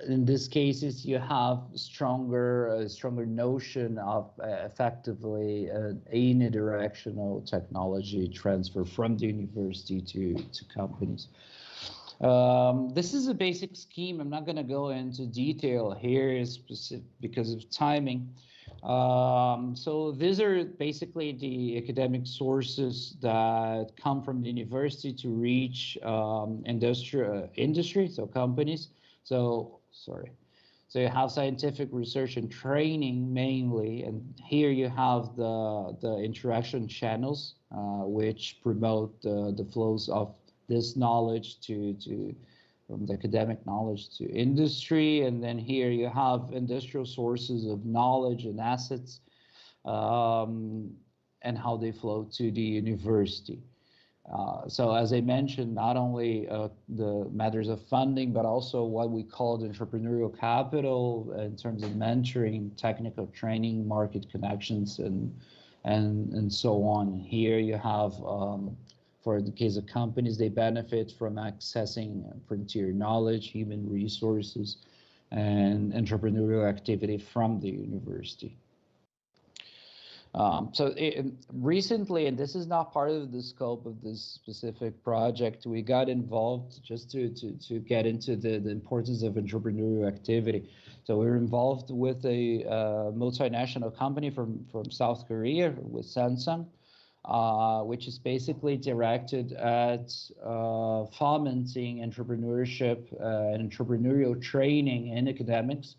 in these cases, you have a stronger notion of effectively unidirectional technology transfer from the university to companies. This is a basic scheme. I'm not going to go into detail here specific because of timing. So these are basically the academic sources that come from the university to reach industry, so companies. So you have scientific research and training mainly, and here you have the interaction channels which promote the flows of this knowledge from the academic knowledge to industry. And then here you have industrial sources of knowledge and assets and how they flow to the university. So as I mentioned, not only the matters of funding, but also what we call the entrepreneurial capital in terms of mentoring, technical training, market connections, and so on. Here you have for the case of companies, they benefit from accessing frontier knowledge, human resources, and entrepreneurial activity from the university. Recently, and this is not part of the scope of this specific project, we got involved just to get into the importance of entrepreneurial activity. So we're involved with a multinational company from South Korea, with Samsung, which is basically directed at fomenting entrepreneurship and entrepreneurial training in academics,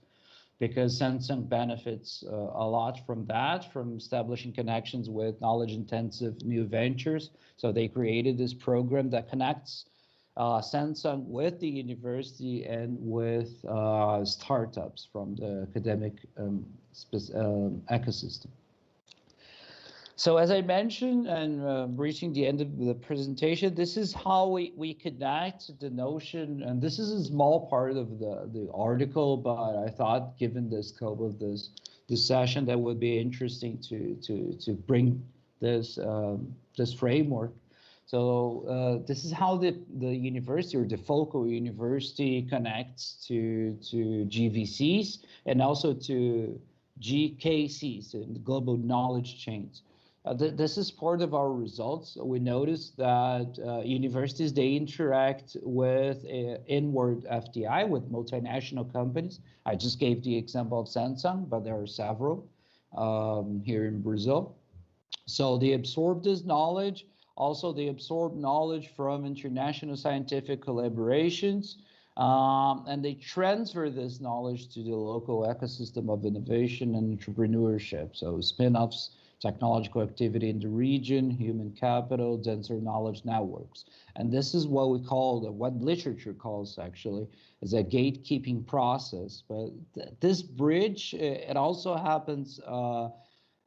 because Samsung benefits a lot from that, from establishing connections with knowledge-intensive new ventures. So they created this program that connects Samsung with the university and with startups from the academic ecosystem. So as I mentioned, and reaching the end of the presentation, this is how we connect the notion, and this is a small part of the article, but I thought given the scope of this session, that would be interesting to bring this this framework. So this is how the university or the focal university connects to GVCs and also to GKCs, the global knowledge chains. This is part of our results. We noticed that universities, they interact with inward FDI, with multinational companies. I just gave the example of Samsung, but there are several here in Brazil. So they absorb this knowledge. Also, they absorb knowledge from international scientific collaborations, and they transfer this knowledge to the local ecosystem of innovation and entrepreneurship. So spin-offs, technological activity in the region, human capital, denser knowledge networks. And this is what we call, what literature calls actually, is a gatekeeping process. But this bridge, it also happens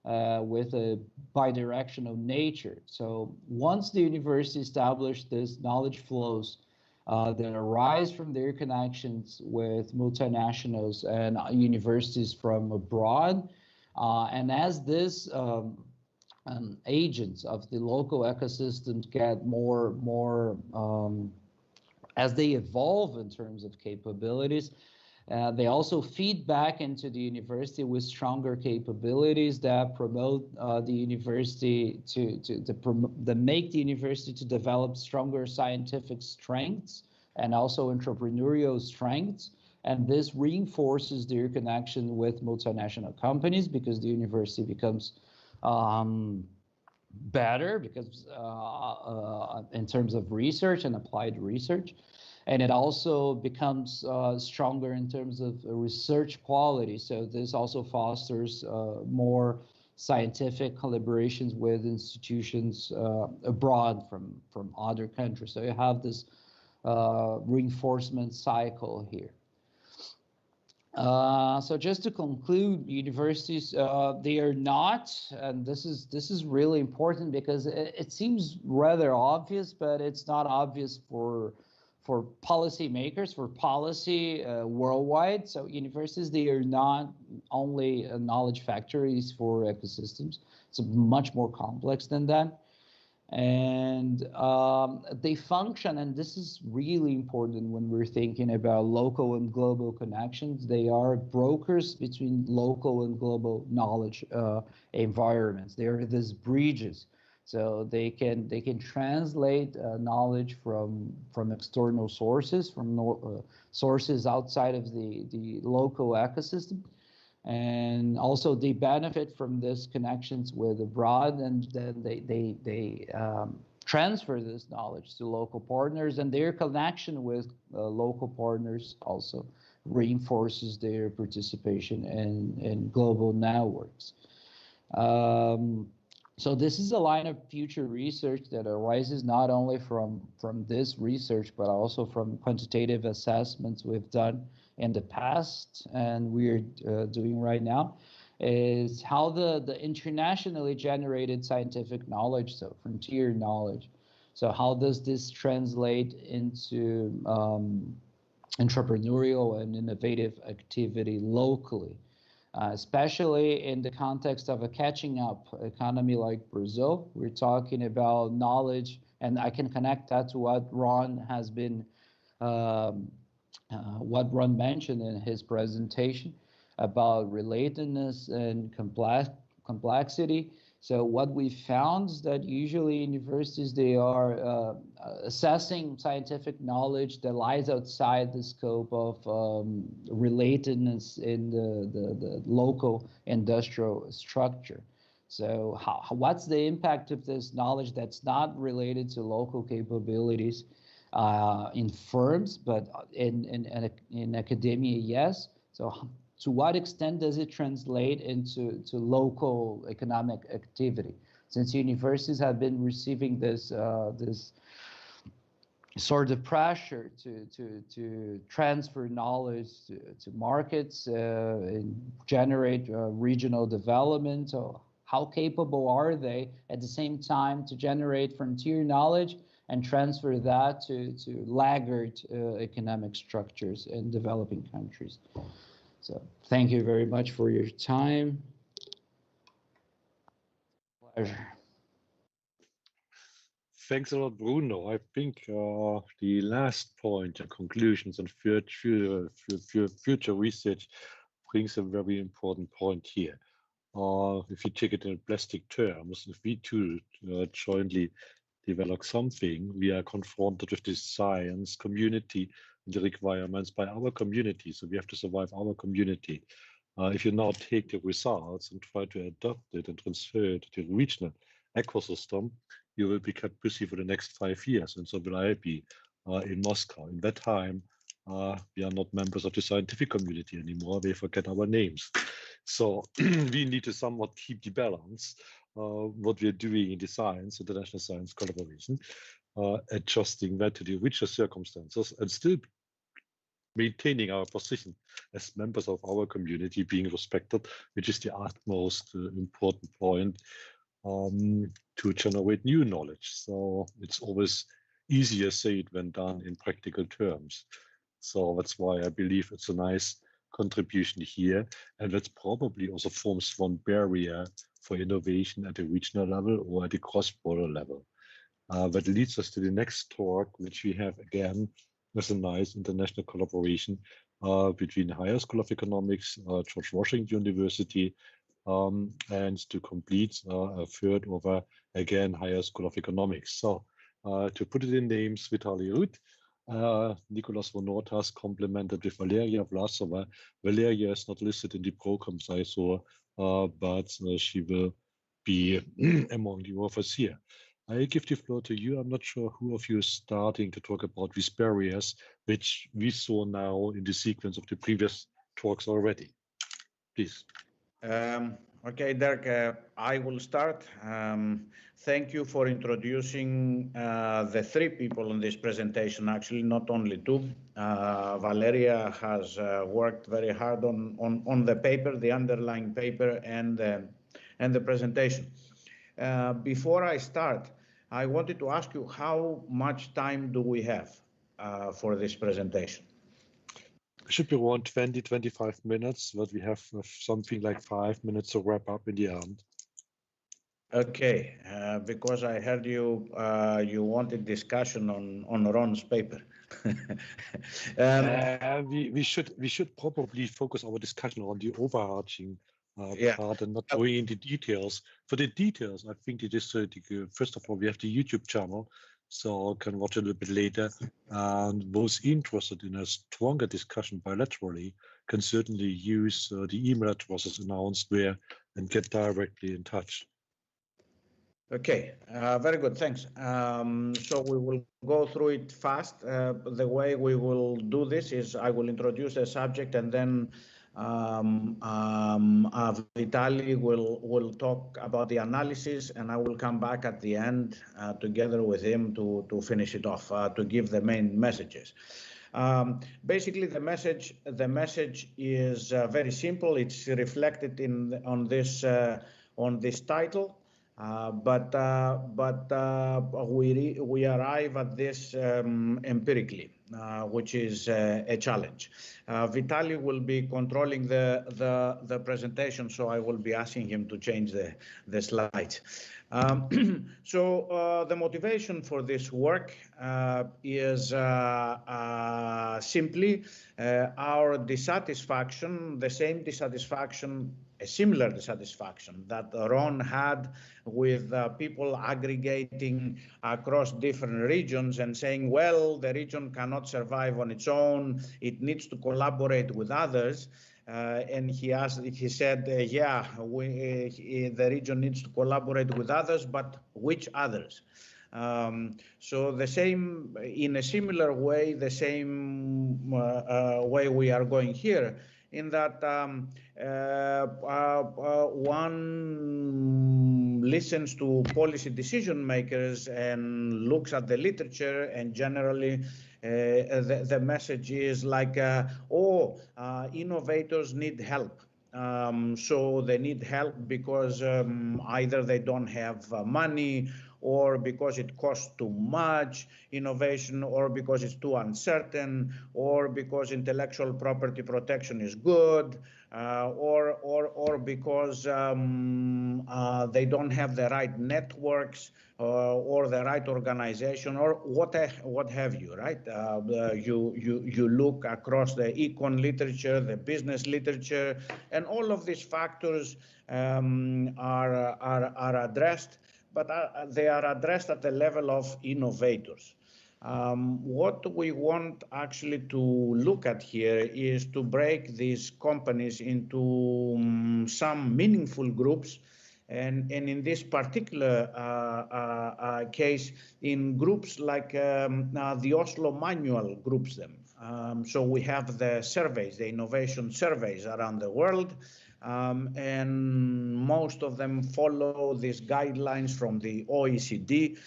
with a bidirectional nature. So once the university established this knowledge flows that arise from their connections with multinationals and universities from abroad, and as this agents of the local ecosystems get more as they evolve in terms of capabilities, they also feed back into the university with stronger capabilities that promote the university that make the university to develop stronger scientific strengths, and also entrepreneurial strengths. And this reinforces their connection with multinational companies because the university becomes better because in terms of research and applied research. And it also becomes stronger in terms of research quality. So this also fosters more scientific collaborations with institutions abroad from other countries. So you have this reinforcement cycle here. So just to conclude, universities, they are not, and this is really important because it seems rather obvious, but it's not obvious for policymakers, for policy worldwide. So universities, they are not only knowledge factories for ecosystems. It's much more complex than that. And they function, and this is really important when we're thinking about local and global connections. They are brokers between local and global knowledge environments. They are these bridges. So they can translate knowledge from external sources, from sources outside of the local ecosystem. And also they benefit from these connections with abroad, and then they transfer this knowledge to local partners, and their connection with local partners also reinforces their participation in global networks. So this is a line of future research that arises not only from this research, but also from quantitative assessments we've done in the past and we're doing right now, is how the internationally generated scientific knowledge, so frontier knowledge, so how does this translate into entrepreneurial and innovative activity locally? Especially in the context of a catching up economy like Brazil. We're talking about knowledge, and I can connect that to what Ron has been, what Ron mentioned in his presentation about relatedness and complexity. So what we found is that usually universities, they are assessing scientific knowledge that lies outside the scope of relatedness in the local industrial structure. So what's the impact of this knowledge that's not related to local capabilities in firms, but in academia, yes. So to what extent does it translate into local economic activity? Since universities have been receiving this sort of pressure to transfer knowledge to markets and generate regional development, so how capable are they at the same time to generate frontier knowledge and transfer that to laggard economic structures in developing countries? So thank you very much for your time. Pleasure. Thanks a lot, Bruno. I think the last point and conclusions on future research brings a very important point here. If you take it in plastic terms, if we two jointly develop something, we are confronted with this science community and the requirements by our community. So we have to survive our community. If you now take the results and try to adopt it and transfer it to the regional ecosystem, you will be kept busy for the next 5 years. And so will I be in Moscow. In that time, we are not members of the scientific community anymore. We forget our names. So we need to somewhat keep the balance. What we're doing in the science, international science collaboration, adjusting that to the richer circumstances and still maintaining our position as members of our community, being respected, which is the utmost important point to generate new knowledge. So it's always easier said when done in practical terms. So that's why I believe it's a nice contribution here, and that probably also forms one barrier for innovation at the regional level or at the cross-border level. That leads us to the next talk, which we have again with a nice international collaboration between the Higher School of Economics, George Washington University, and to complete a third over again Higher School of Economics. So to put it in names, Vitaly Rud Nicolas Vonotas complimented with Valeria Vlasova. Valeria is not listed in the programs I saw, but she will be among the authors here. I give the floor to you. I'm not sure who of you is starting to talk about these barriers, which we saw now in the sequence of the previous talks already. Please. Okay, Dirk, I will start. Thank you for introducing the three people in this presentation, actually not only two. Valeria has worked very hard on the paper, the underlying paper, and the presentation. Before I start, I wanted to ask you, how much time do we have for this presentation? It should be around 20-25 minutes, but we have something like 5 minutes to wrap up in the end. Okay, because I heard you you wanted discussion on Ron's paper. We should probably focus our discussion on the overarching Yeah. part and not going into details. For the details, I think it is first of all we have the YouTube channel, so can watch it a little bit later. And those interested in a stronger discussion bilaterally can certainly use the email addresses announced there and get directly in touch. Okay, very good, thanks. So we will go through it fast. The way we will do this is I will introduce the subject, and then Vitaly will talk about the analysis, and I will come back at the end together with him to finish it off, to give the main messages. Basically, the message is very simple. It's reflected on this title. But we arrive at this empirically, which is a challenge. Vitaly will be controlling the presentation, so I will be asking him to change the slides. So the motivation for this work is simply our dissatisfaction, the same dissatisfaction, a similar dissatisfaction that Ron had with people aggregating across different regions and saying, well, the region cannot survive on its own, it needs to collaborate with others. And he said, yeah, the region needs to collaborate with others, but which others? So in a similar way, the same way we are going here, in that one listens to policy decision makers and looks at the literature, and generally the message is like, innovators need help. So they need help because either they don't have money, or because it costs too much innovation, or because it's too uncertain, or because intellectual property protection is good, or because they don't have the right networks or the right organization, or what have you, right? You look across the econ literature, the business literature, and all of these factors are addressed, but they are addressed at the level of innovators. What we want actually to look at here is to break these companies into some meaningful groups, and in this particular case, in groups like the Oslo Manual groups them. So we have the surveys, the innovation surveys around the world, and most of them follow these guidelines from the OECD.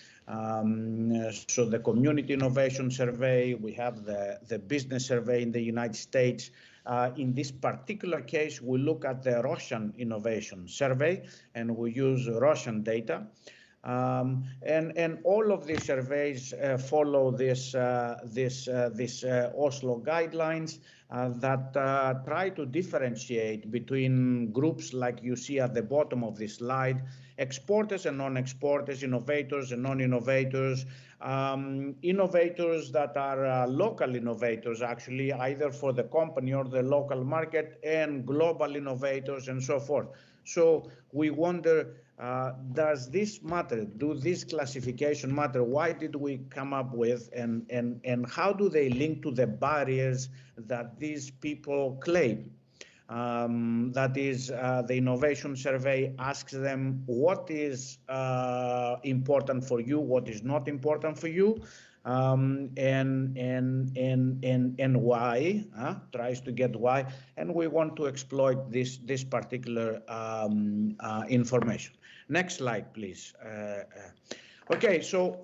So the Community Innovation Survey, we have the Business Survey in the United States. In this particular case, we look at the Russian Innovation Survey, and we use Russian data. And all of these surveys follow this Oslo guidelines that try to differentiate between groups like you see at the bottom of this slide, exporters and non-exporters, innovators and non-innovators, innovators that are local innovators, actually, either for the company or the local market, and global innovators, and so forth. So we wonder, does this matter? Do this classification matter? Why did we come up with, and how do they link to the barriers that these people claim? That is, the innovation survey asks them what is important for you, what is not important for you, and why, tries to get why, and we want to exploit this particular information. Next slide, please. Okay, so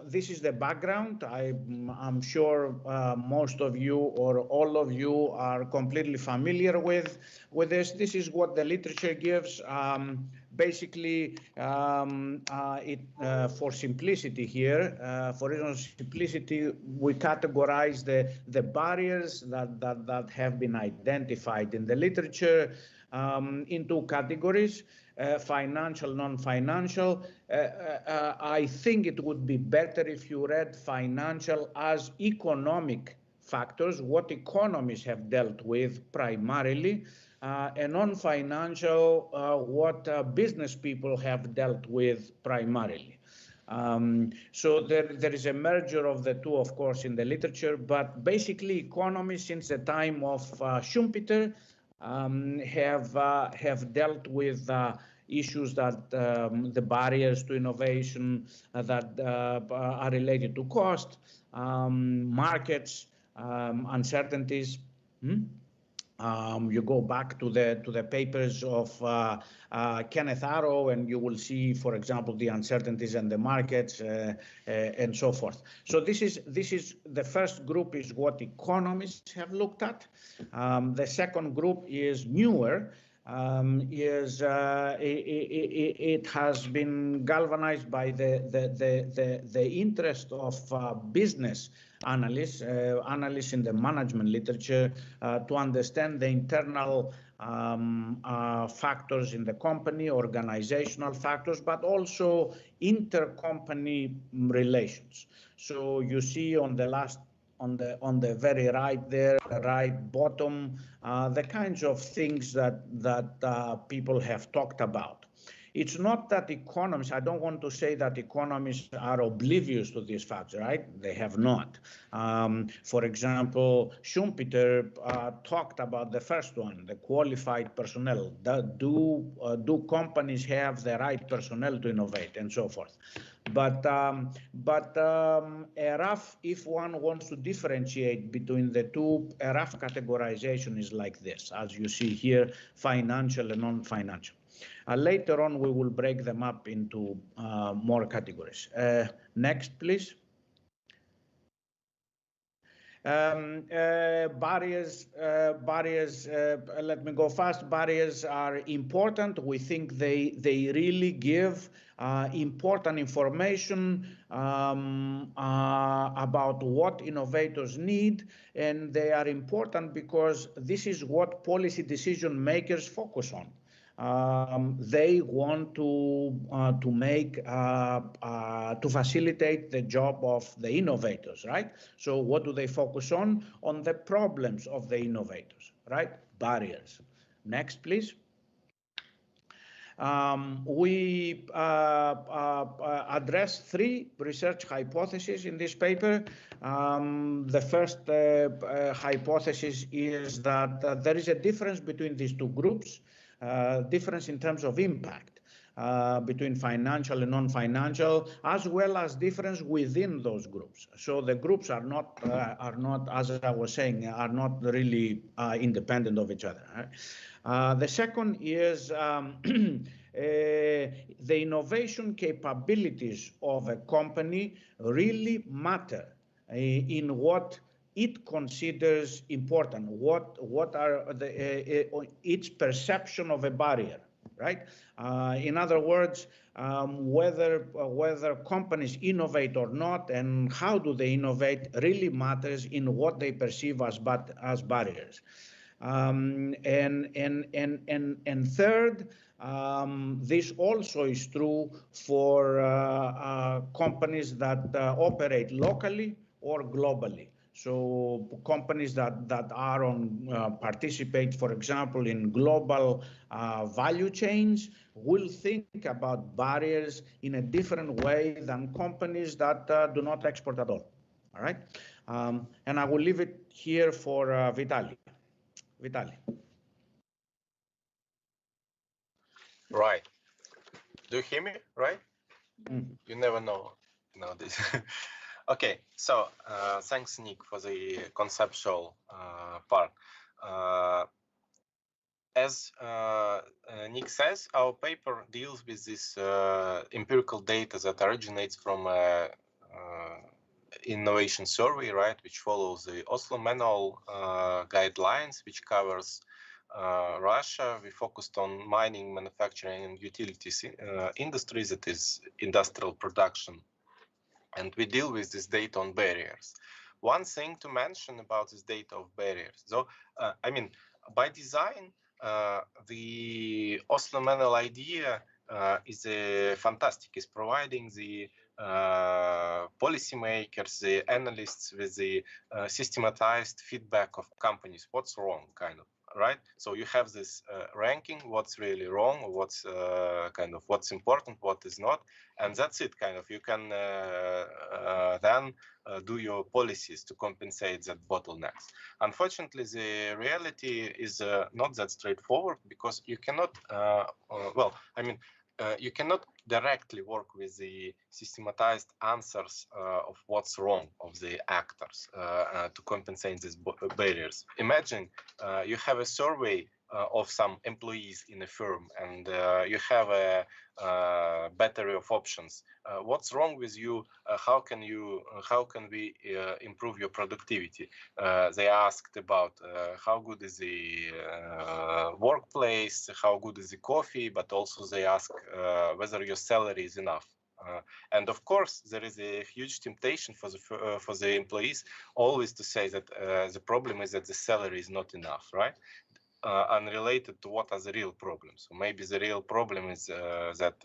this is the background. I'm sure most of you or all of you are completely familiar with this. This is what the literature gives. Basically, for simplicity here, for reason of simplicity, we categorize the barriers that have been identified in the literature into categories. Financial, non-financial. I think it would be better if you read financial as economic factors, what economies have dealt with primarily, and non-financial, what business people have dealt with primarily. So there is a merger of the two, of course, in the literature, but basically economies since the time of Schumpeter have dealt with issues that the barriers to innovation that are related to cost, markets, uncertainties. You go back to the papers of Kenneth Arrow, and you will see, for example, the uncertainties in the markets and so forth. So this is the first group is what economists have looked at. The second group is newer. It has been galvanized by the interest of business analysts in the management literature to understand the internal factors in the company, organizational factors, but also intercompany relations. So you see on the last, on the very right there, right bottom, the kinds of things that people have talked about. It's not that economists, I don't want to say that economists are oblivious to these facts, right? They have not. For example, Schumpeter talked about the first one, the qualified personnel. Do companies have the right personnel to innovate and so forth? But a rough, if one wants to differentiate between the two, a rough categorization is like this, as you see here, financial and non-financial. Later on, we will break them up into more categories. Next, please. Barriers, let me go fast. Barriers are important. We think they really give important information about what innovators need, and they are important because this is what policy decision makers focus on. They want to facilitate the job of the innovators, right? So what do they focus on? On the problems of the innovators, right? Barriers. Next, please. We address 3 research hypotheses in this paper. The first hypothesis is that there is a difference between these two groups. Difference in terms of impact between financial and non-financial, as well as difference within those groups. So the groups are not, as I was saying, are not really independent of each other. Right? The second is the innovation capabilities of a company really matter in what it considers important, what are its perception of a barrier, right? In other words, whether companies innovate or not and how do they innovate really matters in what they perceive as barriers. And third, this also is true for companies that operate locally or globally. So companies that are on participate, for example, in global value chains will think about barriers in a different way than companies that do not export at all. All right, and I will leave it here for Vitaly. Vitaly. Right. Do you hear me? Right? Mm. You never know this. Okay, so thanks, Nick, for the conceptual part. As Nick says, our paper deals with this empirical data that originates from innovation survey, right, which follows the Oslo Manual guidelines, which covers Russia. We focused on mining, manufacturing, and utilities industries, that is industrial production. And we deal with this data on barriers. One thing to mention about this data of barriers, though, I mean, by design, the Oslo Manual idea is fantastic. It's providing the policymakers, the analysts with the systematized feedback of companies. What's wrong, kind of, right? So you have this ranking, what's really wrong, what's kind of what's important, what is not, and that's it. Kind of, you can then do your policies to compensate that bottlenecks. Unfortunately, the reality is not that straightforward, because you cannot, well, I mean, you cannot directly work with the systematized answers of what's wrong of the actors to compensate these barriers. Imagine you have a survey of some employees in a firm, and you have a battery of options. What's wrong with you? How can we improve your productivity? They asked about how good is the workplace, how good is the coffee, but also they ask whether your salary is enough. And of course, there is a huge temptation for the employees always to say that the problem is that the salary is not enough, right? Unrelated to what are the real problems. So maybe the real problem is that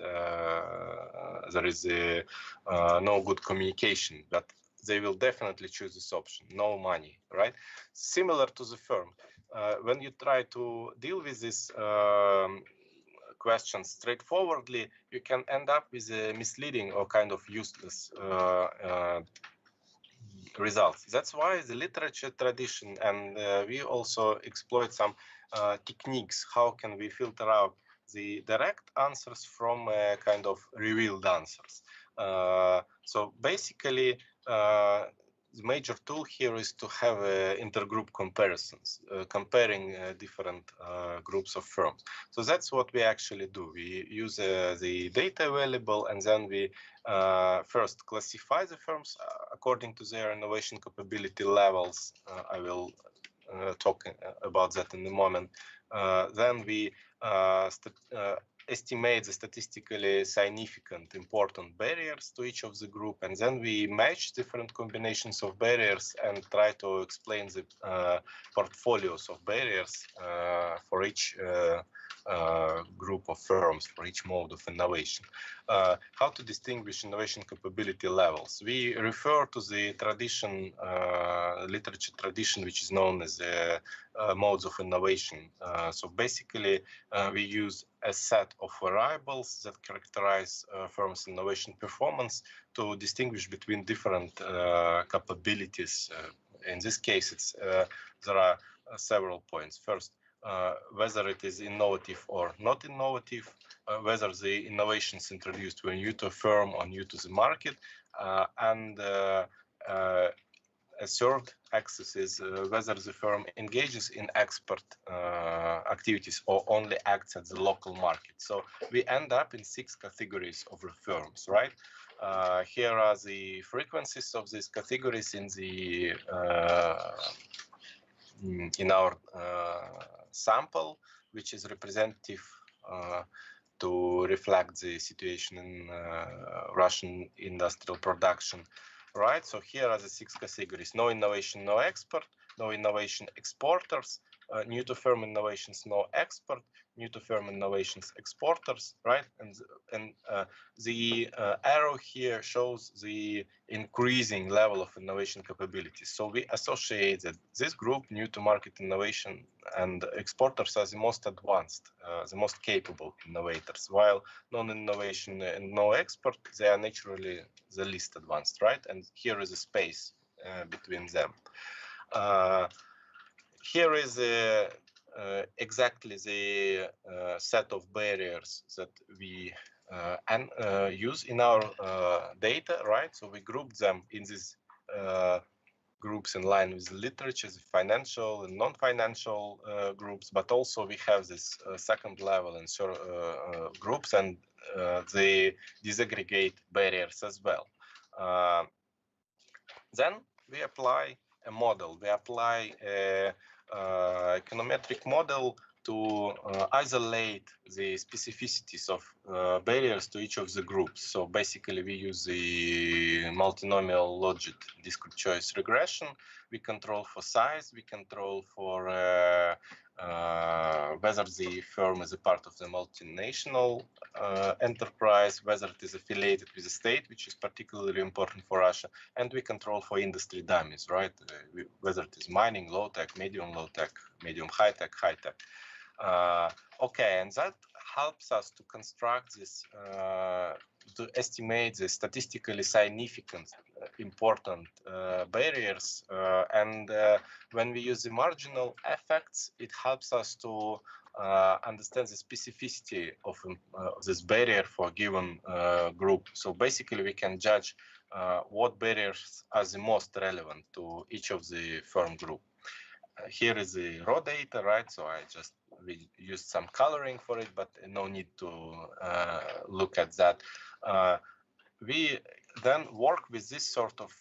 there is no good communication, but they will definitely choose this option, no money, right? Similar to the firm. When you try to deal with this questions straightforwardly, you can end up with a misleading or kind of useless results. That's why the literature tradition, and we also exploit some techniques. How can we filter out the direct answers from kind of revealed answers? So basically, the major tool here is to have intergroup comparisons, comparing different groups of firms. So that's what we actually do. We use the data available, and then we first classify the firms according to their innovation capability levels. I will talk about that in a moment. Then we estimate the statistically significant important barriers to each of the group, and then we match different combinations of barriers and try to explain the portfolios of barriers for each group of firms, for each mode of innovation. How to distinguish innovation capability levels? We refer to the tradition, literature tradition, which is known as modes of innovation. So basically, we use a set of variables that characterize firms' innovation performance to distinguish between different capabilities. In this case, there are several points. First, whether it is innovative or not innovative, whether the innovations introduced were new to a firm or new to the market, and a third axis is whether the firm engages in export activities or only acts at the local market. So we end up in 6 categories of firms, right? Here are the frequencies of these categories in our sample, which is representative to reflect the situation in Russian industrial production. Right, so here are the 6 categories: no innovation, no export; no innovation, exporters; new to firm innovations, no export, new to firm innovations, exporters, right? And the arrow here shows the increasing level of innovation capabilities. So we associate that this group, new to market innovation and exporters, are the most advanced, the most capable innovators, while non-innovation and no export, they are naturally the least advanced, right? And here is a space between them. Here is exactly the set of barriers that we use in our data, right? So we grouped them in these groups in line with the literature, the financial and non-financial groups, but also we have this second level and groups, and they disaggregate barriers as well. Then we apply a model. We apply a econometric model to isolate the specificities of barriers to each of the groups. So basically we use the multinomial logit discrete choice regression. We control for size, we control for whether the firm is a part of the multinational enterprise, whether it is affiliated with the state, which is particularly important for Russia, and we control for industry dummies, right? Whether it is mining, low-tech, medium low-tech, medium high-tech, high-tech. Okay, and that helps us to construct this, to estimate the statistically significant, important barriers. And when we use the marginal effects, it helps us to understand the specificity of this barrier for a given group. So basically, we can judge what barriers are the most relevant to each of the firm group. Here is the raw data, right? So we used some coloring for it, but no need to look at that. We then work with this sort of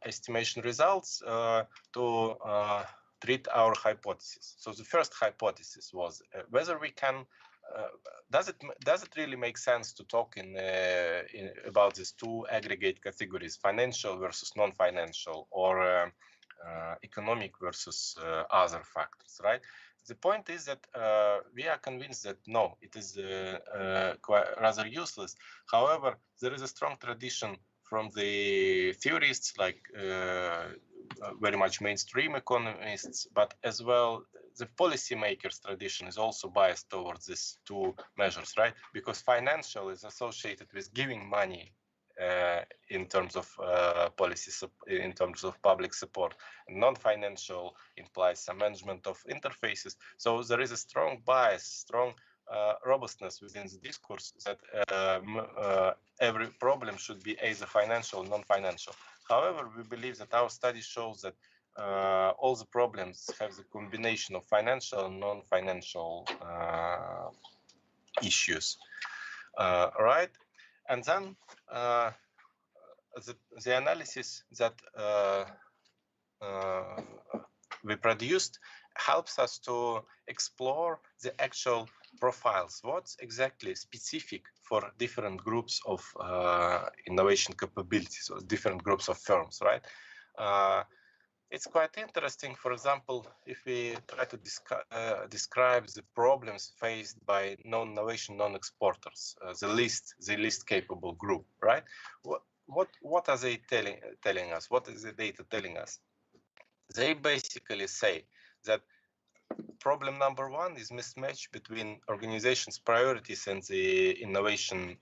estimation results to treat our hypothesis. So the first hypothesis was whether we can, does it really make sense to talk about these two aggregate categories, financial versus non-financial, or economic versus other factors, right? The point is that we are convinced that no, it is quite rather useless. However, there is a strong tradition from the theorists, like very much mainstream economists, but as well the policymakers tradition is also biased towards these two measures, right? Because financial is associated with giving money in terms of policy, in terms of public support. Non-financial implies some management of interfaces. So there is a strong bias, strong robustness within the discourse that every problem should be either financial or non-financial. However, we believe that our study shows that all the problems have the combination of financial and non-financial issues, right? And then the analysis that we produced helps us to explore the actual profiles. What's exactly specific for different groups of innovation capabilities, or different groups of firms, right? It's quite interesting. For example, if we try to describe the problems faced by non-innovation, non-exporters, the least capable group, right? What are they telling us? What is the data telling us? They basically say that problem number one is mismatch between organizations' priorities and the innovation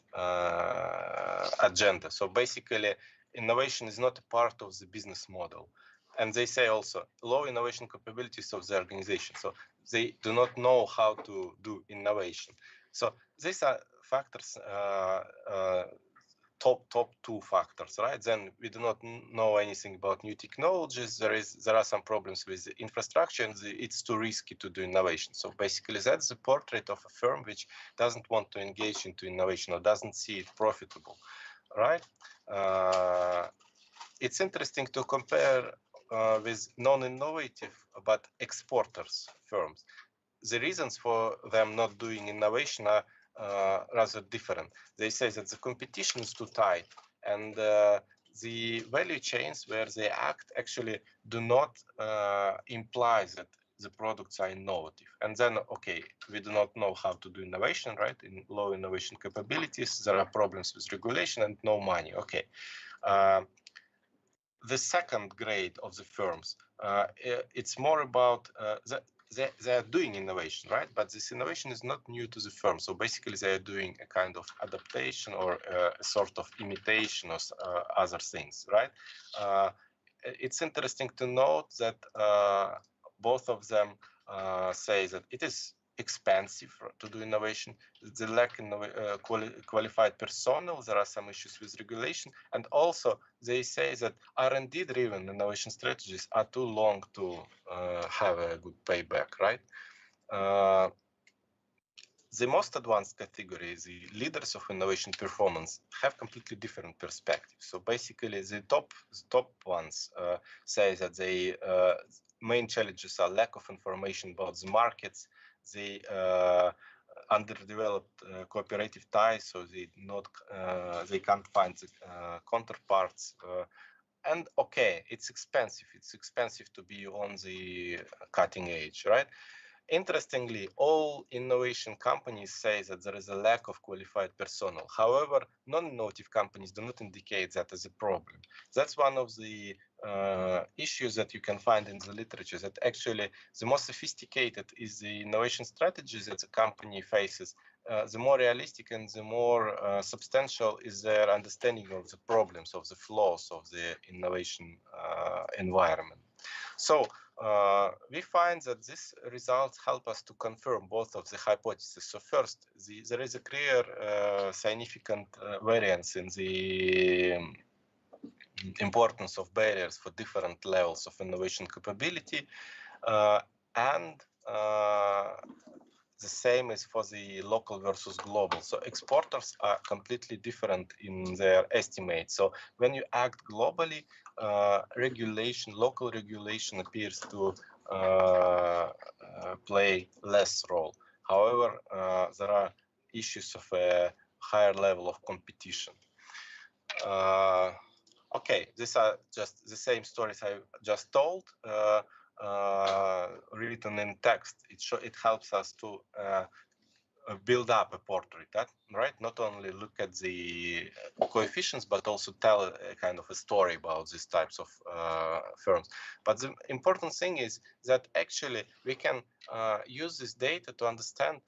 agenda. So basically, innovation is not a part of the business model. And they say also low innovation capabilities of the organization. So they do not know how to do innovation. So these are factors, top two factors, right? Then we do not know anything about new technologies. There are some problems with the infrastructure, and it's too risky to do innovation. So basically, that's the portrait of a firm which doesn't want to engage into innovation or doesn't see it profitable, right? It's interesting to compare with non-innovative but exporters firms. The reasons for them not doing innovation are rather different. They say that the competition is too tight, and the value chains where they act actually do not imply that the products are innovative. And then, okay, we do not know how to do innovation, right? In low innovation capabilities, there are problems with regulation and no money. Okay. The second grade of the firms, it's more about they are doing innovation, right? But this innovation is not new to the firm. So basically, they are doing a kind of adaptation or a sort of imitation of other things, right? It's interesting to note that both of them say that it is expensive to do innovation, the lack of qualified personnel, there are some issues with regulation, and also they say that R&D driven innovation strategies are too long to have a good payback, right? The most advanced category, the leaders of innovation performance, have completely different perspectives. So basically, the top ones say that the main challenges are lack of information about the markets, the underdeveloped cooperative ties, so they can't find the counterparts. And okay, it's expensive. It's expensive to be on the cutting edge, right? Interestingly, all innovation companies say that there is a lack of qualified personnel. However, non-innovative companies do not indicate that as a problem. That's one of the issues that you can find in the literature, that actually the more sophisticated is the innovation strategies that the company faces, the more realistic and the more substantial is their understanding of the problems, of the flaws of the innovation environment. So we find that these results help us to confirm both of the hypotheses. So first, there is a clear significant variance in the importance of barriers for different levels of innovation capability, and the same is for the local versus global. So exporters are completely different in their estimates. So when you act globally, local regulation appears to play less role. However, there are issues of a higher level of competition. Okay, these are just the same stories I just told, written in text. It helps us to build up a portrait, right? Not only look at the coefficients, but also tell a kind of a story about these types of firms. But the important thing is that actually we can use this data to understand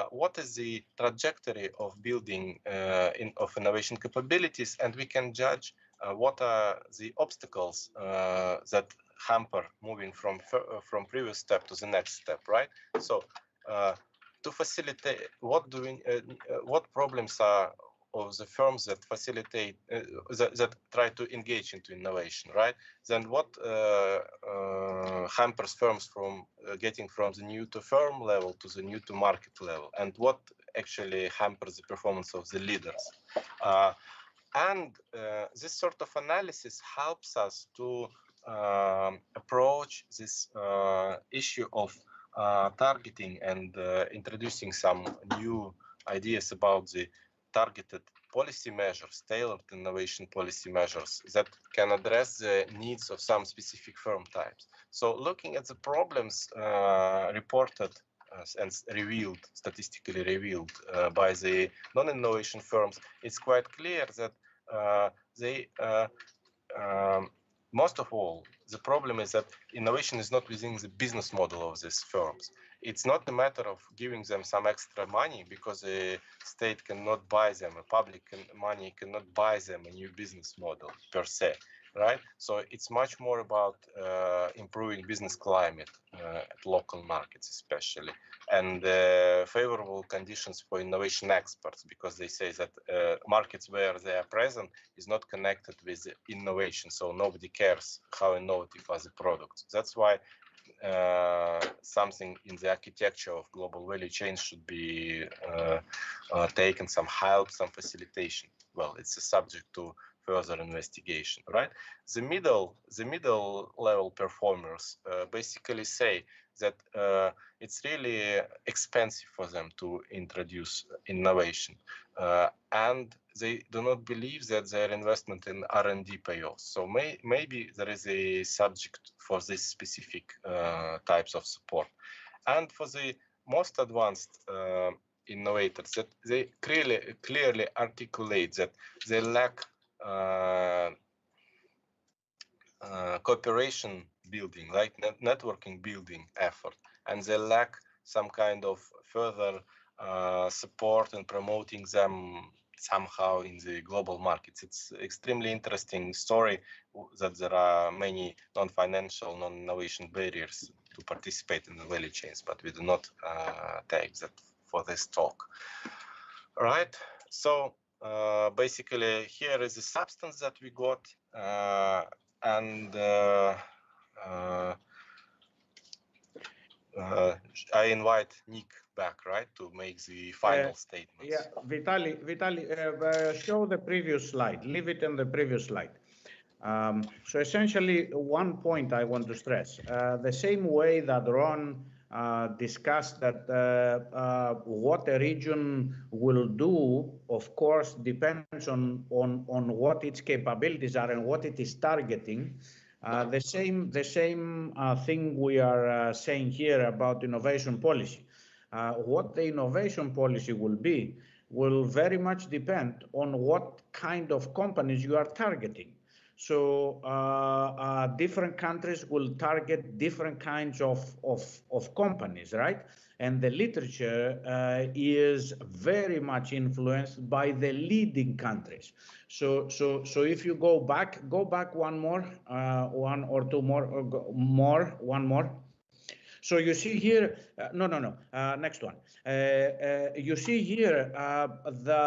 what is the trajectory of building of innovation capabilities, and we can judge what are the obstacles that hamper moving from previous step to the next step, right? So to facilitate, what problems are of the firms that facilitate that try to engage into innovation, right? Then what hampers firms from getting from the new to firm level to the new to market level, and what actually hampers the performance of the leaders. And this sort of analysis helps us to approach this issue of targeting and introducing some new ideas about the targeted policy measures, tailored innovation policy measures that can address the needs of some specific firm types. So looking at the problems reported and statistically revealed by the non-innovation firms, it's quite clear that most of all, the problem is that innovation is not within the business model of these firms. It's not a matter of giving them some extra money because the state cannot buy them, a public money cannot buy them a new business model per se, right? So it's much more about improving business climate at local markets especially, and favorable conditions for innovation experts, because they say that markets where they are present is not connected with innovation, so nobody cares how innovative are the products. That's why something in the architecture of global value chains should be taken, some help, some facilitation. Well, it's a subject to further investigation, right? The middle level performers basically say that it's really expensive for them to introduce innovation, and they do not believe that their investment in R&D pay off. So maybe there is a subject for this specific types of support. And for the most advanced innovators, that they clearly articulate that they lack cooperation building, like networking building effort, and they lack some kind of further support and promoting them somehow in the global markets. It's extremely interesting story that there are many non-financial, non-innovation barriers to participate in the value chains, but we do not take that for this talk. All right, so basically here is the substance that we got, and I invite Nick back, right, to make the final statements. Yeah, Vitaly, show the previous slide. Leave it in the previous slide. So essentially, one point I want to stress: the same way that Ron discussed that what a region will do, of course, depends on what its capabilities are and what it is targeting. The same thing we are saying here about innovation policy. What the innovation policy will be will very much depend on what kind of companies you are targeting. So different countries will target different kinds of companies, right? And the literature is very much influenced by the leading countries. So if you go back one more, one or two more, one more. So you see here, next one. You see here the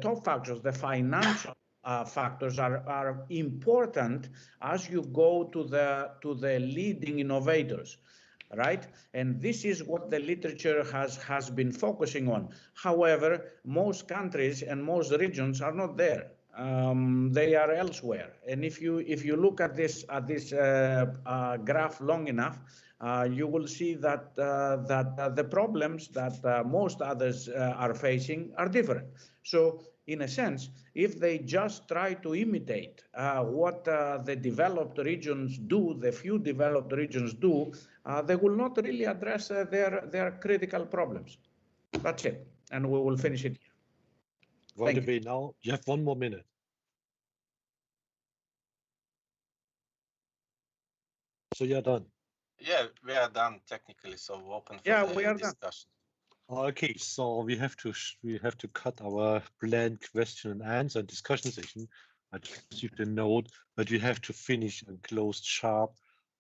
top factors, the financial factors are important as you go to the leading innovators, right? And this is what the literature has been focusing on. However, most countries and most regions are not there. They are elsewhere. And if you look at this graph long enough, you will see that the problems that most others are facing are different. So in a sense, if they just try to imitate what the developed regions do, the few developed regions do, they will not really address their critical problems. That's it, and we will finish it here. Vladimir, now you have 1 more minute. So you're done. Yeah, we are done technically, so open for the discussion. Okay, so we have to cut our planned question and answer and discussion session. I just you can note that we have to finish and close sharp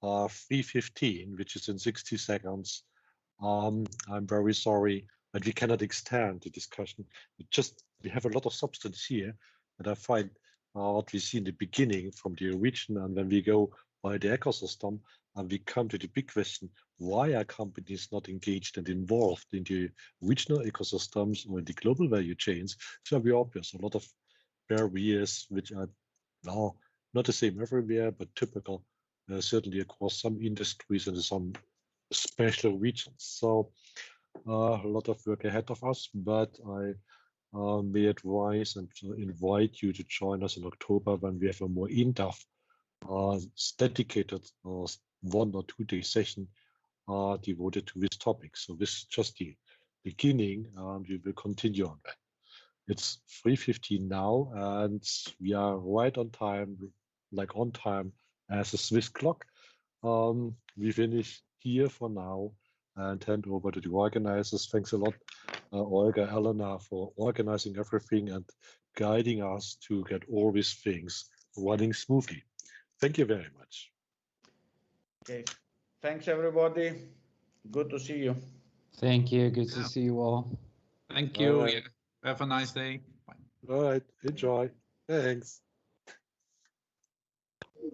3:15, which is in 60 seconds. I'm very sorry, but we cannot extend the discussion. We have a lot of substance here, and I find what we see in the beginning from the origin, and when we go by the ecosystem, and we come to the big question: why are companies not engaged and involved in the regional ecosystems or in the global value chains? It's very obvious. A lot of barriers which are now not the same everywhere, but typical, certainly across some industries and some special regions. So a lot of work ahead of us, but I may advise and invite you to join us in October when we have a more in-depth, dedicated 1 or 2 day session devoted to this topic. So this is just the beginning, and we will continue on that. It's 3:15 now, and we are right on time, like on time as a Swiss clock. We finish here for now and hand over to the organizers. Thanks a lot, Olga, Elena, for organizing everything and guiding us to get all these things running smoothly. Thank you very much. Okay, thanks everybody. Good to see you. Thank you. Good to see you all. Thank you. All right. Yeah. Have a nice day. Bye. All right. Enjoy. Thanks.